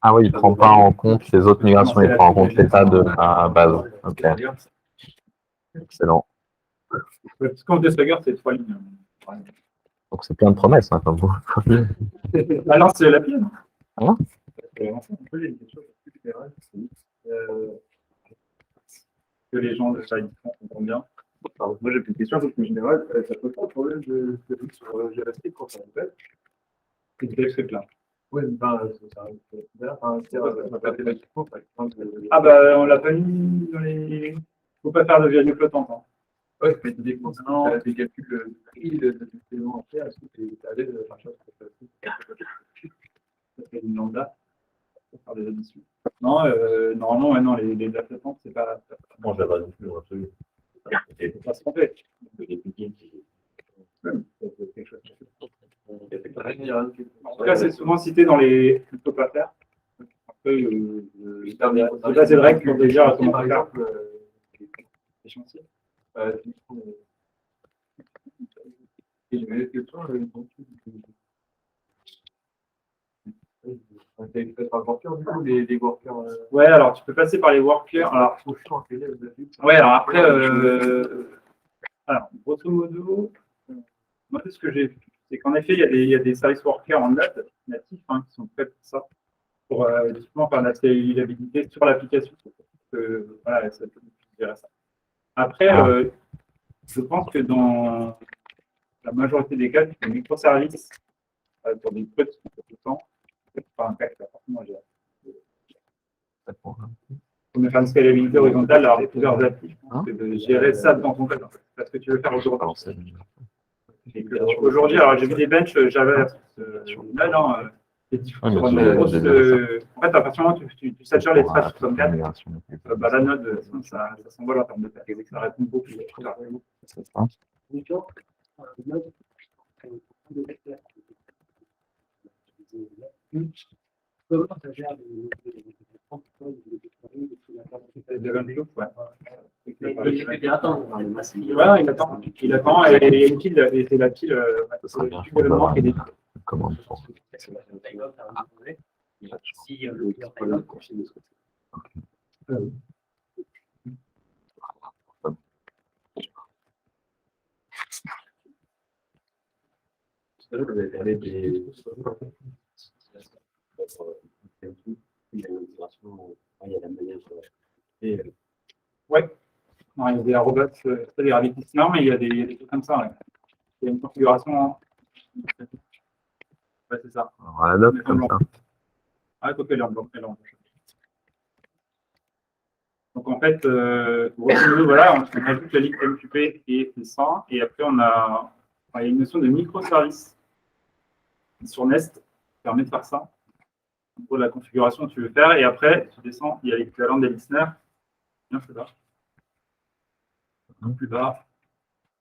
Ah oui, il ne prend pas en compte les autres migrations, il prend en compte l'état de la base. Ok. Excellent. Parce qu'on débugger, c'est 3 lignes. Ouais. Donc c'est plein de promesses, hein, comme vous. Ah non, c'est la pire. Hein? Que les gens de Shine comprennent bien. Alors, moi, j'ai plus de questions, parce qu'en général, ça pose pas de problème de sur JavaScript quand ça fait. C'est du TypeScript là. Oui, ça arrive. Ah bah on l'a pas mis dans les. Faut pas faire de virgule flottante. Hein. Oui, mais des calculs de prix de éléments à faire, est-ce que tu es allé de faire ça? Ça fait une lambda pour faire des additions. Non, normalement, ouais, non, les dates flottantes, c'est pas. Moi, j'avais non plus, absolument. Faut pas se tromper. En tout cas, c'est souvent cité dans les faut pas faire. Après, c'est pas c'est vrai que déjà comment faire les chantiers. Ouais, alors tu peux passer par les workers. Alors, ouais, alors après, alors, grosso modo, moi, ce que j'ai vu, c'est qu'en effet, il y a des services workers en natifs qui sont prêts pour ça, pour justement faire la scalabilité sur l'application. Voilà, ça peut gérer ça. Après, je pense que dans la majorité des cas, les microservices pour des petits temps, c'est pas un cas qui va forcément gérer. Pour faire une scalabilité horizontale, alors plusieurs applis, c'est de gérer ça dans ton code, en fait. Parce que tu veux faire aujourd'hui. Aujourd'hui, alors j'ai vu des benches Java là, non, sur une grosse, en fait, à partir du moment où tu satures les traces comme 4, bah, la node, ça s'envole en termes de taille. Ça répond beaucoup. Comment ça gère il attend. Il attend et il y a une pile, et c'est la pile, c'est le élément qui est dédié. Comment Si le client paye, Je vais parler des. Il y a une migration, il y a la manière de. Ouais. Non, il y a des arrobas, c'est pas des gravity. Non, mais il y a des trucs comme ça. Ouais. Il y a une configuration. Ouais, c'est ça. On adopte comme ça. Ah, quoi qu'elle est en blanc. Elle est en blanc. Donc en fait, grosso modo, voilà, on ajoute la ligne MQP et P100, et après il y a une notion de microservice sur Nest qui permet de faire ça. En gros, la configuration que tu veux faire, et après tu descends, il y a l'équivalent des listeners. Bien, plus bas. Plus bas.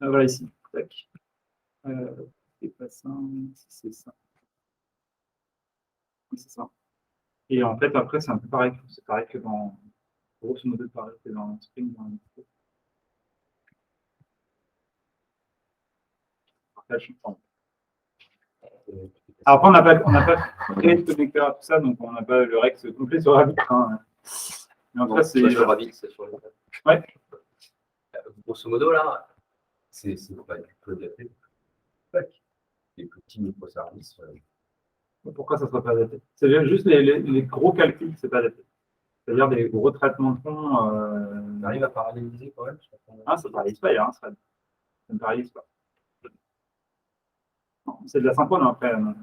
Voilà ici. Tac. C'est pas ça, c'est ça. Oui, c'est ça. Et en fait, après, c'est un peu pareil. C'est pareil que dans. Grosso modo, pareil que dans Spring. Après, on n'a pas créé de connecteur à tout ça, donc on n'a pas le Rex complet sur Rabbit. Hein. Mais en tout cas, c'est. Sur Rabbit, c'est sur les. Ouais. Grosso modo, là, c'est pas du tout adapté. Les petits microservices. Pourquoi ça ne sera pas adapté? C'est juste les gros calculs, c'est pas adapté. C'est-à-dire des gros traitements de fond. On arrive à paralléliser quand même. Ah, ça ne paralyse pas, il y a un thread. Ça ne paralyse pas. C'est de la synchrone après, donc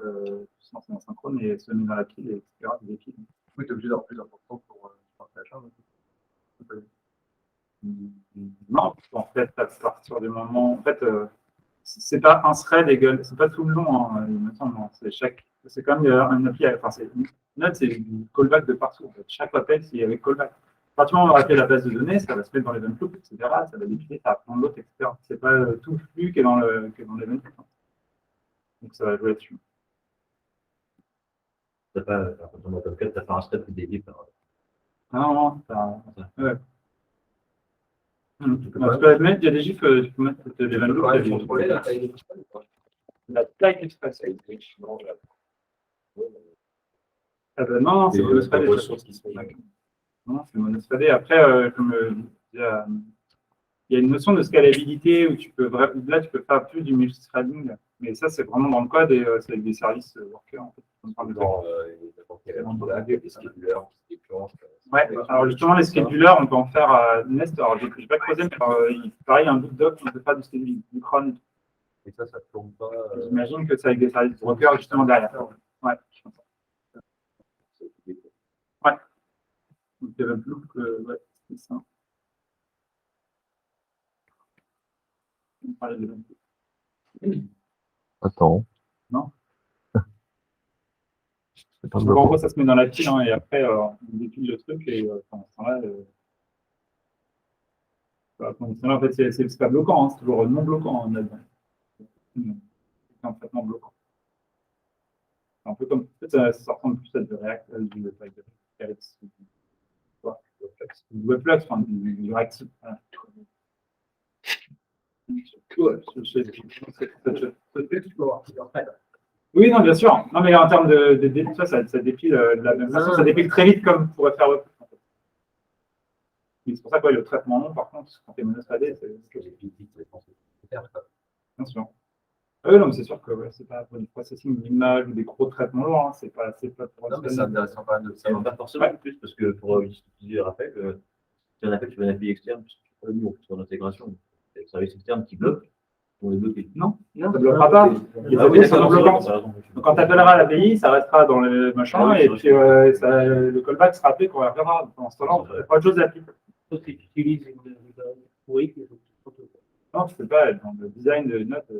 c'est de la synchrone et se met dans la pile, etc. Des piles. Oui, tu es obligé d'avoir plus important pour faire la charge. Non, en fait, à partir du moment. En fait, c'est pas un thread égal, c'est pas tout le long, hein, il me semble. C'est quand même un appli. Enfin, Node, c'est du callback de partout. En fait. Chaque appel, c'est avec callback. À partir du moment où on va appeler la base de données, ça va se mettre dans l'event loop, etc. Ça va dépiler, ça va prendre l'autre, etc. C'est pas tout le flux qui est dans l'event loop. Donc ça va jouer là-dessus. T'as pas, dans mon cas, t'as fait un step dédié par. Non, ouais. Tu peux mettre, il y a des gifs, tu peux mettre l'event loop. Contrôler la taille de La taille d'expression. Ah ben non, c'est monospadé. ressources qui sont. Non, c'est monospadé. Après, comme je disais, il y a une notion de scalabilité où tu peux faire plus du multithreading, mais ça c'est vraiment dans le code et c'est avec des services workers en fait. Des schedulers qui déclenchent. Ouais, alors justement les schedulers, on peut en faire à Nest. Alors je n'ai pas creusé, mais pareil, un bout de doc, on peut faire du scheduling, du cron. Et ça tourne pas. J'imagine que c'est avec des services workers justement derrière. Ouais, je pense. Ouais. Donc il y avait un loop, ouais, c'est ça. On parlait de Attends. Non. C'est pas Donc, en gros, ça se met dans la pile hein, et après, on dépile le truc et pendant ce temps-là, en fait, c'est pas bloquant, hein, c'est toujours non bloquant en là-dedans. C'est un traitement bloquant. C'est un peu comme. En fait, ça ressemble plus à du React, du Webflux, enfin, du React. Oui, non, bien sûr. Non, mais en termes de ça dépile de la même façon. Ça dépile très vite comme pourrait faire Webflux. En fait. C'est pour ça que le traitement long, par contre, quand tu es monospadé, c'est bien sûr. Oui, non, mais c'est sûr que ouais, c'est pas pour du processing d'image ou des gros traitements longs, hein, c'est pas pour. Non, mais ça va pas forcément plus parce que pour utiliser Rappel, si on appelle sur une API externe, nous on fait son intégration, c'est le service externe qui bloque, on les bloque. Non, ça ne bloquera pas. Les API sont bloquants. Donc quand tu appelleras l'API, ça restera dans le machin et puis le callback sera appelé quand on reviendra. Pendant ce temps-là, on ne fait pas de choses d'API. Toi, tu utilises oui, non, tu ne peux pas dans le design de notes.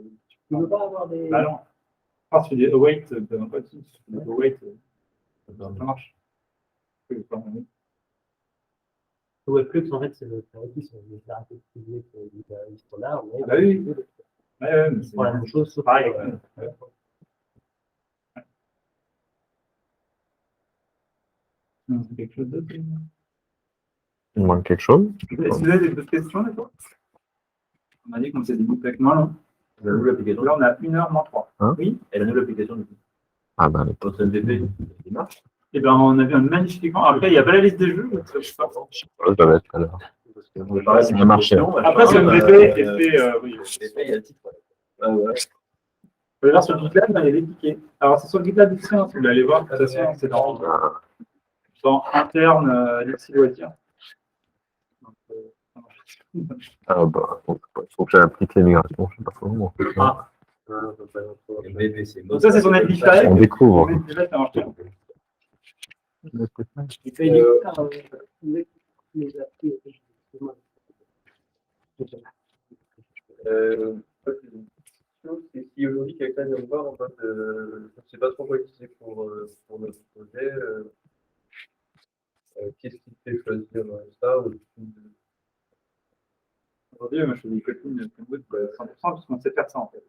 tu ne peux pas avoir des. Bah non. Quand tu fais des await, ça marche. Le Webflux, en fait, c'est le service qui sont déclaratifs ils sont là. Ah bah oui. Ouais, mais c'est la même chose, sauf pareil. C'est quelque chose d'autre. Il manque quelque chose. Est-ce que vous avez d'autres questions, les fois? On a dit qu'on faisait des boucles avec moi, non? La nouvelle application. Là, on a 1h moins 3. Hein? Oui. Et la nouvelle application du coup. Ah ben, Votre MVP, il marche. Eh ben, on avait un magnifique écran. Après, il n'y a pas la liste des jeux. Je sais pas. je l'avais tout à l'heure. Ça a marché. Après, c'est le MVP. Oui. MVP, il y a le titre. Ah ouais. Vous allez voir sur GitLab, il y a des tickets. Alors, c'est sur GitLab ici, hein, si vous voulez aller voir. De toute façon, c'est dans interne Alexis Loisir. Donc, Ah bah, faut que j'applique les migrations, je sais pas comment. Ah. MVPC. Donc ça, c'est son Edify. On découvre. Son Edify, ça marche bien. C'est si aujourd'hui quelqu'un vient me voir en mode je ne sais pas trop quoi utiliser pour notre projet, qu'est-ce qui te fait choisir ça ou... Aujourd'hui, moi, je fais des copines Spring Boot 100% parce qu'on sait faire ça, en fait.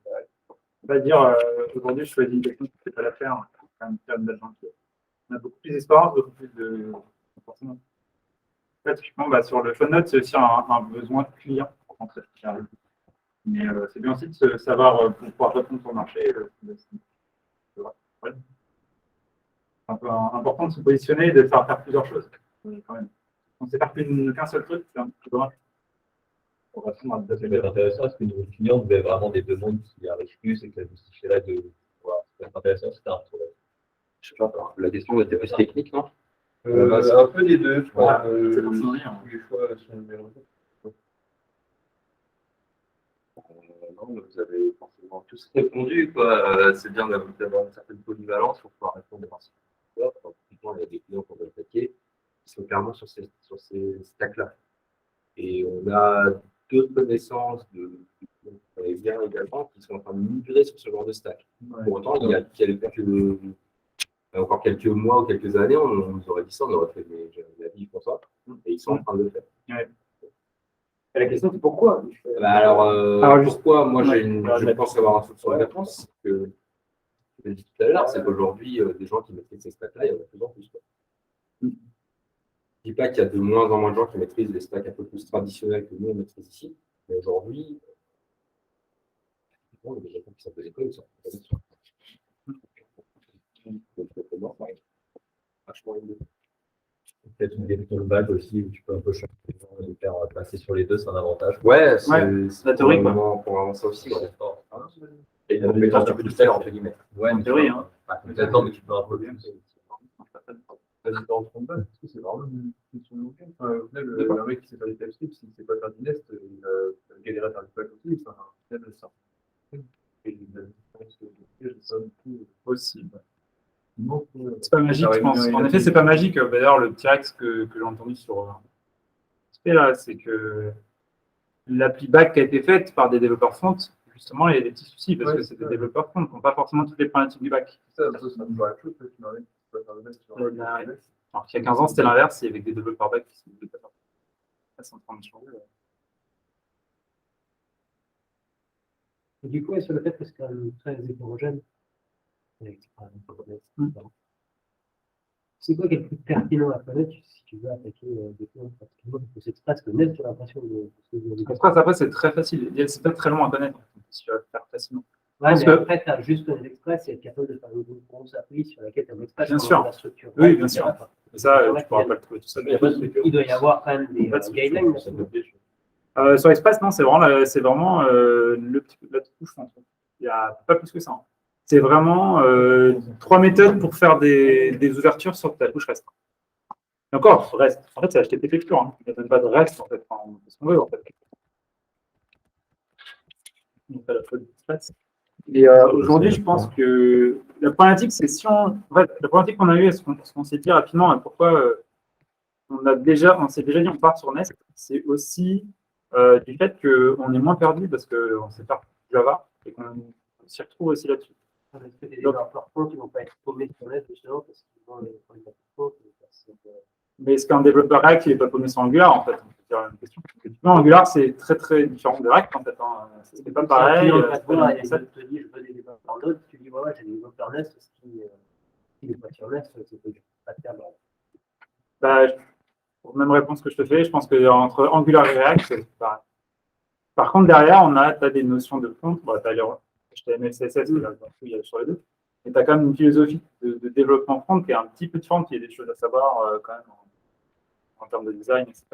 On va dire, aujourd'hui, je choisis une technique qui ne fait pas l'affaire, quand même faire une belle gentille. On a beaucoup plus d'expérience, beaucoup plus de... Forcément. En fait, typiquement, sur le phone note, c'est aussi un besoin client, en fait, qui arrive. Mais c'est bien aussi de savoir pour pouvoir répondre sur le marché. C'est vrai. Ouais. C'est un peu important de se positionner et de faire plusieurs choses. Quand même. On ne sait faire qu'un seul truc, c'est un peu dommage. Ça peut être intéressant parce que nos clients avaient vraiment des demandes qui arrivent plus et que ça justifierait de. Voilà, ça peut être intéressant, c'était un problème. Je sais pas, la question était plus technique, non? Un peu des deux, je crois. C'est pour ça, hein. Tous les choix sont mélangés. Non, mais vous avez forcément tous répondu, quoi. C'est bien d'avoir une certaine polyvalence pour pouvoir répondre à ces offres. Typiquement, il y a des clients qu'on va attaquer qui sont clairement sur ces stacks-là. Et on a d'autres connaissances bien également qui sont en train de migrer sur ce genre de stack. Ouais. Pour autant, il y a encore quelques mois ou quelques années, on nous aurait dit ça, on aurait fait la vie pour ça. Et ils sont en train de le faire. Ouais. Et la question, c'est pourquoi? Pourquoi? Moi, ouais, je pense avoir un sur la réponse. Que je l'ai dit tout à l'heure, c'est qu'aujourd'hui, des gens qui maîtrisent ces stacks-là, il y en a de plus en plus. Quoi. Je ne dis pas qu'il y a de moins en moins de gens qui maîtrisent les stacks un peu plus traditionnels que nous, on maîtrise ici. Mais aujourd'hui, il y a des gens qui sont des écoles, ils sont Peut-être une game tool bag aussi où tu peux un peu changer les gens et les faire passer sur les deux, c'est un avantage. Ouais, c'est la théorie, quoi. Pour vraiment ça aussi. Ouais. Et une compétence tu peux tout faire, entre guillemets. Ouais, En théorie, hein. Complètement, mais tu peux un peu plus. La différence de base, c'est vraiment une question de long-terme. Au final, un mec qui sait faire du TypeScript, s'il ne sait pas faire du Nest, il va galérer à faire du back aussi. Enfin, c'est ça. Et la différence de ça, du coup, possible. C'est pas magique, je pense. En effet, c'est pas magique. D'ailleurs, le petit axe que j'ai entendu sur là, c'est que l'appli back qui a été faite par des développeurs front, justement, il y a des petits soucis parce que c'est des développeurs front qui n'ont pas forcément toutes les problématiques du back. Ça me paraît plus que tu peux faire le Nest sur le Nest. Alors qu'il y a 15 ans, c'était l'inverse, il y avait des développeurs back qui sont développeurs. Là, c'est en train de changer. Et du coup, sur le fait que c'est quand même très hétérogène, c'est quoi qui est le plus pertinent à connaître si tu veux attaquer des clients particuliers? Parce que c'est presque net, j'ai l'impression de ce que vous avez dit. Après, c'est très facile. C'est pas très long à connaître. Si tu vas le faire facilement. Ouais, mais que- après, tu as juste un express et être capable de faire une grosse appli sur laquelle tu as un express. Bien sûr. La structure. Oui, bien sûr. Et ça, tu pourras pas le trouver tout seul. Il doit y avoir quand même des guidelines. Sur Express, non, c'est vraiment la touche. Il n'y a pas plus que ça. Hein. C'est vraiment 3 méthodes pour faire des ouvertures sur ta touche REST. Et encore, REST. En fait, c'est HTTP pur. Hein. Il n'y a même pas de REST, en fait. Enfin, on fait ce qu'on veut, en fait. On fait la faute d'Express. Et aujourd'hui, je pense que la problématique, c'est si on. En fait, la problématique qu'on a eue, ce qu'on s'est dit rapidement, pourquoi on s'est déjà dit on part sur Nest, c'est aussi du fait qu'on est moins perdu parce qu'on sait faire Java et qu'on s'y retrouve aussi là-dessus. Est-ce que les développeurs front qui ne vont pas être paumés sur Nest justement parce qu'ils vont les front. Mais est-ce qu'un développeur React il n'est pas paumé sur Angular en fait? On peut dire une question. Non, Angular c'est très très différent de React en fait. Hein. C'est pas pareil. Tu te dis je veux des développeurs Node, tu dis voilà j'ai des développeurs Nest, qui n'est pas sur Nest, c'est pas de perdre. Même réponse que je te fais, je pense qu'entre Angular et React, c'est pareil. Par contre, derrière, tu as des notions de front, tu as les HTML, CSS, il y a sur les deux. Et tu as quand même une philosophie de développement front qui est un petit peu différente, il y a des choses à savoir quand même en termes de design, etc.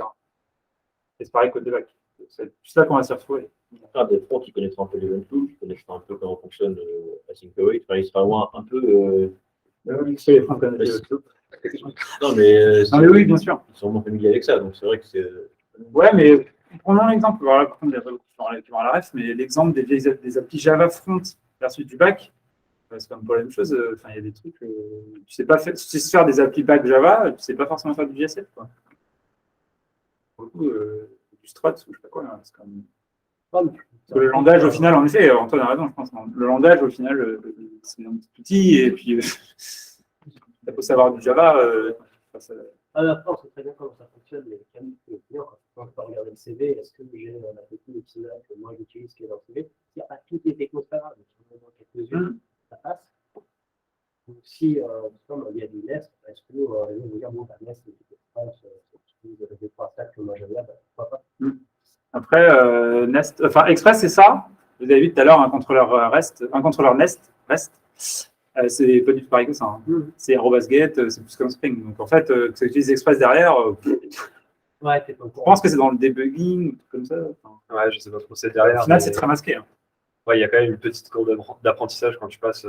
Et c'est pareil côté back. C'est juste là qu'on va s'y retrouver. Des pros qui connaîtront un peu les event qui connaîtront un peu comment fonctionne Async Await. Enfin, il sera loin un peu. Non, mais, Non, mais oui, bien sûr. ils sont vraiment familiers avec ça, donc c'est vrai que c'est. Ouais, mais prenons un exemple. Voilà, par contre, il y a pas beaucoup qui vont à la ref, mais l'exemple des applis Java Front versus du back, c'est quand même pas la même chose. Enfin, il y a des trucs. Tu sais pas faire, tu sais faire des applis back Java, tu sais pas forcément faire du JSF, quoi. Pour le coup, du Struts ou je sais pas quoi, là, c'est quand même. Parce que le langage, au final, en effet, Antoine a raison, je pense. Hein. Le langage, au final, c'est un petit outil, et puis il faut savoir du Java. Après, on sait très bien comment ça fonctionne, les mécaniques que le client, quand on peut regarder le CV, est-ce que j'ai la technique que moi j'utilise qui est dans le CV? S'il n'y a pas toutes les technos, c'est pas grave, mais quelques-unes, ça passe. Donc, si il y a du Nest, est-ce que les gens vont dire, bon, bah, Nest, c'est des trois stacks que moi j'aime là, pourquoi pas? Après, Nest, enfin, Express, c'est ça. Vous avez vu tout à l'heure un contrôleur un contrôleur Nest, REST. C'est pas du tout pareil que ça. Hein. C'est @get, c'est plus comme Spring. Donc en fait, que tu utilises Express derrière, ouais, je pense que c'est dans le debugging, ou tout comme ça. Enfin, Ouais, je sais pas trop, c'est derrière. au final, mais- c'est très masqué. Hein. Ouais, il y a quand même une petite courbe d'apprentissage quand tu passes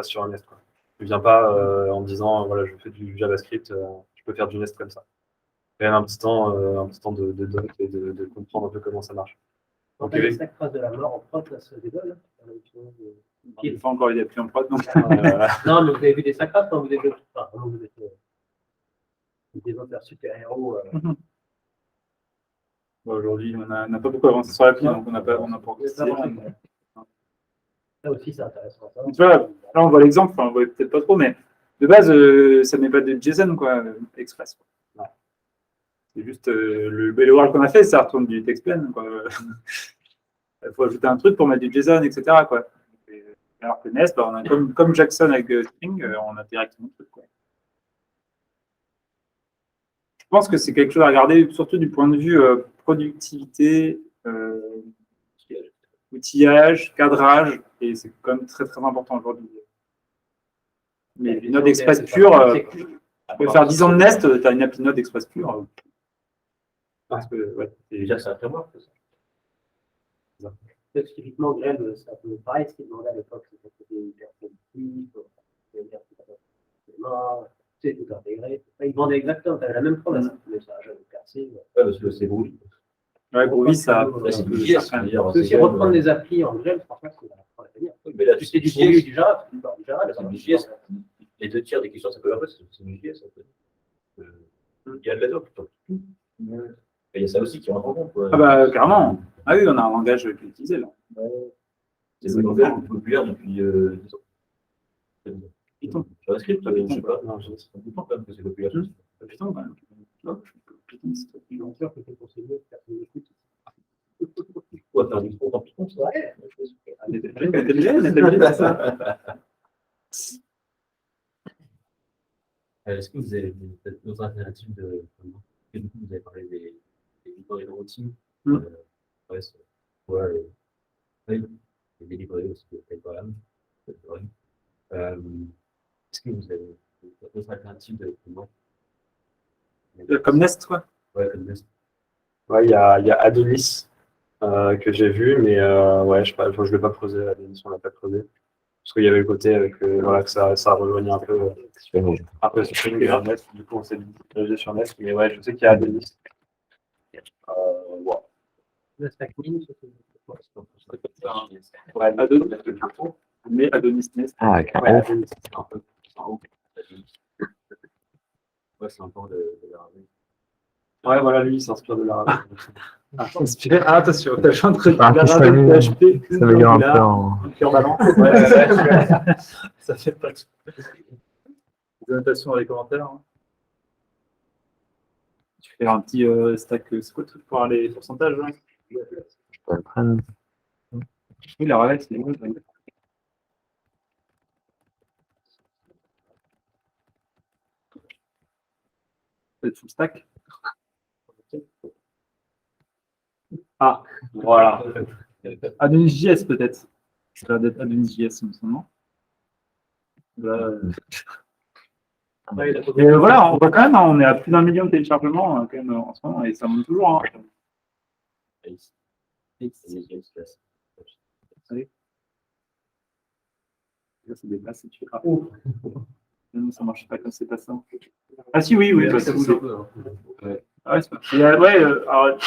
sur un Nest, quoi. Tu viens pas en me disant, voilà, je fais du JavaScript, je peux faire du Nest comme ça. Il y a quand même un petit temps de doc et de comprendre un peu comment ça marche. En fait, les stacks phase de la mort en prod, ça se dévoile. Il n'y a pas encore eu d'appli en prod. Donc... Non, mais vous avez vu des sacs quand vous êtes développeur super-héros. Aujourd'hui, on n'a pas beaucoup avancé sur l'appli, donc on n'a pas encore. Ça aussi, c'est intéressant. Ça. Tu vois, là, on voit l'exemple, enfin, on voit peut-être pas trop, mais de base, ça ne met pas de JSON, quoi, Express. Quoi. C'est juste le world qu'on a fait, ça retourne du TextPlan, quoi. Il faut ajouter un truc pour mettre du JSON, etc. Quoi. Alors que Nest, bah, on a comme Jackson avec String, on a directement le truc. Quoi. Je pense que c'est quelque chose à regarder, surtout du point de vue productivité, outillage, cadrage, et c'est quand même très très important aujourd'hui. Mais une Node Express pure, tu peux faire 10 ans de Nest, tu as une appli Node Express pure. Parce que, ouais, Déjà, c'est un framework, ça. Typiquement, Greb, c'est un peu pareil, ce qu'il demandait à l'époque, c'était que c'était hyper productif, c'est tout intégré. Il demandait exactement, tu avais la même promesse, mais ça n'a jamais percé. Ouais, parce que c'est Groovy. Ouais, Groovy, ça. C'est du JS, Si reprendre des applis en Greb, franchement, c'est la première. Mais là, Tu sais du Groovy du Java, tu parles du Java, c'est du JS. Les deux tiers des questions, ça peut avoir, c'est du JS, en fait. Il y a de la doc. Il y a ça aussi qui rentre en compte. Quoi. Ah bah, carrément. Ah oui, on a un langage qui est utilisé, là. C'est le langage le plus populaire depuis 10 ans. Python. JavaScript, je sais pas. Non, c'est un Python quand même que c'est populaire. Python, quand même. Python, c'est plus longtemps que c'est conseillé, personne n'écoute. Quoi, faire du sport en Python, c'est vrai. Est-ce que vous avez d'autres alternatives de. Du coup, vous avez parlé des librairies de routine. Ouais, des librairies aussi de Paypal. Est-ce que vous avez d'autres alternatives de. Comme Nest, quoi. Ouais, comme Nest. Ouais, il y a Adonis que j'ai vu, mais ouais, je ne vais pas creuser Adonis, on l'a pas creusé. Parce qu'il y avait le côté avec voilà, que ça rejoignait un peu Spring et Nest, du coup on s'est dirigé sur Nest, mais ouais, je sais qu'il y a Adonis. Ouais. Le stack min, Ouais, Adonis, mais Adonis Nest. Ah, avec un Ouais, F. Adonis, c'est un peu. Ouais, c'est un peu de la. Ouais, voilà, lui, il s'inspire de l'arabe. Ah, attention, t'as chanté de Ah, la ça radio met- PHP, Ça veut dire un peu en... un cœur ballon. Ça fait pas de des annotations dans les commentaires. Hein. Tu fais un petit stack, c'est quoi le truc pour les pourcentages là Je peux le prendre. Oui, la relève, c'est bon. Peut-être full stack. Ah, voilà. Adonis.js peut-être. Ça va être Adonis.js en ce moment. Et voilà, on voit quand même, hein, on est à plus d'1 million de téléchargements quand même, en ce moment et ça monte toujours. Hein. Et les c'est assez- Là, c'est des places et tu fais, ah, oh, non, ça marche pas comme c'est pas ça. Ah si, oui, oui, bah, ça si, bouge c'est- un peu. Hein. ouais, c'est pas... ouais, alors,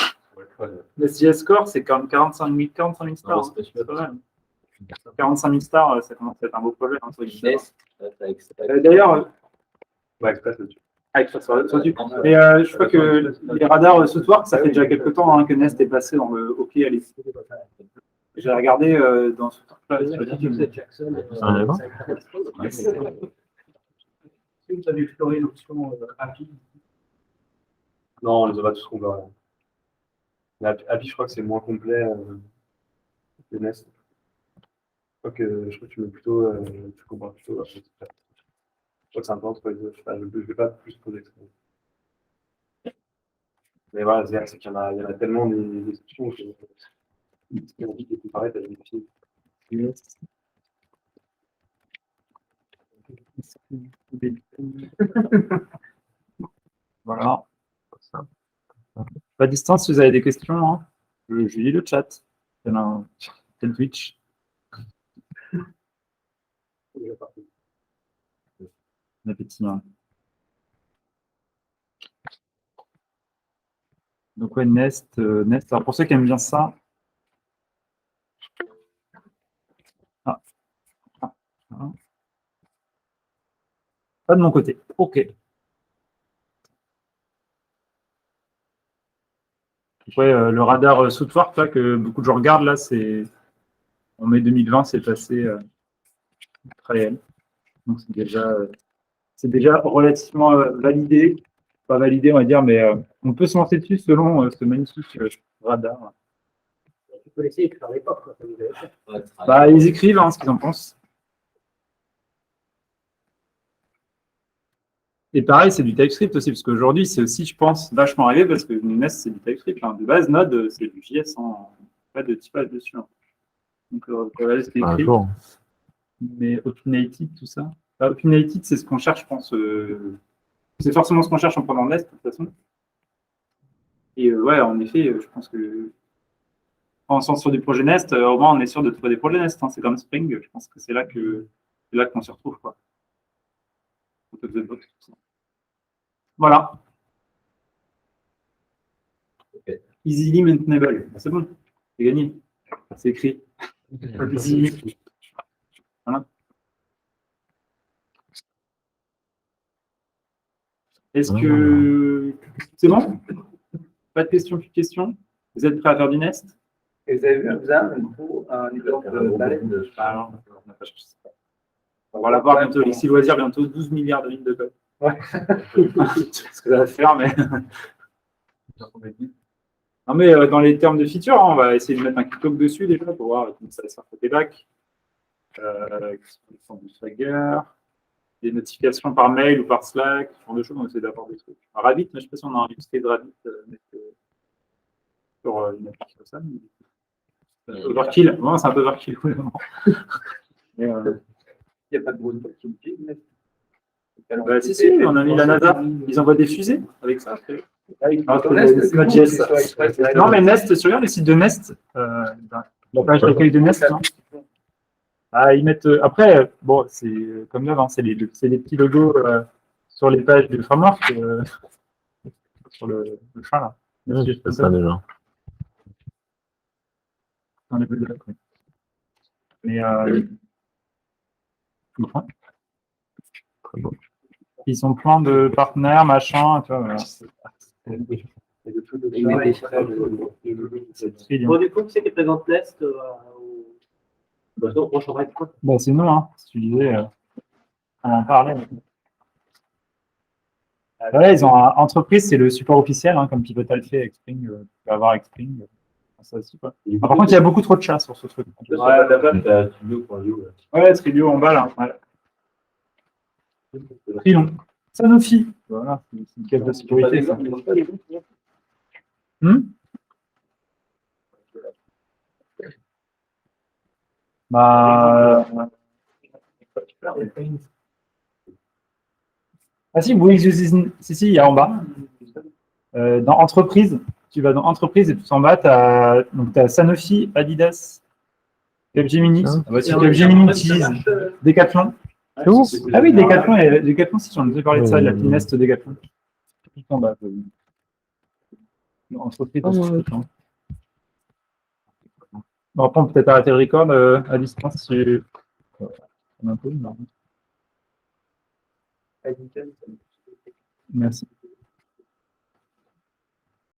le CS Score, c'est quand même 45 000 stars. Non, Hein. c'est C'est pas pas mal. 45 000 stars, ça commence à être un beau projet. Hein, Nest, d'ailleurs, Ouais, Express là-dessus. avec ça, dessus. Mais je crois que les radars Southwark, ça fait déjà quelques temps hein, que Nest est passé dans le hockey à l'essai. J'ai regardé dans ce truc-là. Jackson. Ah, d'accord. Tu as vu Fleury l'option rapide. Non, on les a pas tous complets. Mais Happy, je crois que c'est moins complet que Nest. Je crois que tu mets plutôt, tu compares plutôt. Je crois que c'est un peu entre les deux. Enfin, je ne vais pas plus poser que ça. Mais voilà, c'est qu'il y en a tellement des options que c'est envie de tout paraître à vérifier. Voilà. Pas de distance, si vous avez des questions, hein. Je lis le chat. Quel Twitch. Bon appétit, hein. Donc ouais, Nest. Alors pour ceux qui aiment bien ça. Ah. Pas de mon côté. Ok. Ouais, le radar Southwark là, que beaucoup de gens regardent, là, c'est en mai 2020, c'est passé très réel. Donc c'est déjà relativement validé. Pas validé, on va dire, mais on peut se lancer dessus selon ce magnifique radar. Tu peux laisser écrire les portes, quoi, comme vous avez fait. Bah, ils écrivent hein, ce qu'ils en pensent. Et pareil, c'est du TypeScript aussi, parce qu'aujourd'hui, c'est aussi, je pense, vachement arrivé, parce que Nest, c'est du TypeScript. Hein. De base, Node, c'est du JS, hein. Pas de typage dessus. Hein. Donc, voilà ce qui est Un écrit. jour. Mais OpenATID, tout ça. Bah, OpenATID, c'est ce qu'on cherche, je pense. C'est forcément ce qu'on cherche en prenant Nest, de toute façon. Et ouais, en effet, je pense que en sens sur du projet Nest, au moins, on est sûr de trouver des projets Nest. Hein. C'est comme Spring, je pense que c'est là qu'on s'y retrouve, quoi. Voilà. Ok. Easily maintainable. C'est bon, c'est gagné. C'est écrit. Easy. Voilà. Est-ce que c'est bon? Pas de questions, plus de questions? Vous êtes prêts à faire du Nest? Et vous avez vu un exemple de On va l'avoir bientôt. Lexi Loisir, bientôt 12 milliards de lignes de code. Ouais. Ce que ça va faire, mais. Non, mais dans les termes de feature, hein, on va essayer de mettre un kick-off dessus déjà pour voir comment ça va se faire côté back. Du Swagger, des notifications par mail ou par Slack, ce genre de choses, on essaie d'avoir des trucs. Alors, Rabbit, mais je ne sais pas si on a un use case Rabbit sur une appli comme ça. Overkill, vraiment, c'est un peu overkill. Mais, il n'y a pas de gros trucs qui me disent, bah, si, on a mis la NASA. Ils envoient des fusées avec ça. Non, mais Nest, tu regardes les sites de Nest, la page d'accueil de Nest, non ah, ils mettent. Après, bon, c'est comme d'hab, hein, c'est les petits logos sur les pages du framework, sur le chat là. Je fais ça déjà. Dans les pages de la code. Mais ils sont plein de partenaires, machin, tu vois. Voilà. Bon, du coup, qui c'est qui présente Nest Bah, c'est nous, hein, si tu disais, on en parlait. Voilà, ils ont entreprise, c'est le support officiel, hein, comme Pivotal fait avec Spring, tu peux avoir avec Spring. Ça aussi, quoi. Par contre, il y a beaucoup trop de chats sur ce truc. Ouais, Trilio en bas, là. Ouais. Trilon. Sanofi. Voilà, c'est une caisse de sécurité. Ça. Bah. Ah si, Wix uses... Si, il y a en bas. Dans entreprise, tu vas dans entreprise et tout en bas, tu as Sanofi, Adidas, Capgemini. Ah. Ah bah, si Capgemini utilise Decathlon. C'est où? Ah oui, Decathlon, si j'en ai parlé de ça, la Pinest Decathlon. Tout en bas. Entreprise. On va prendre peut-être arrêter le record à distance. Si... un peu, non. Merci.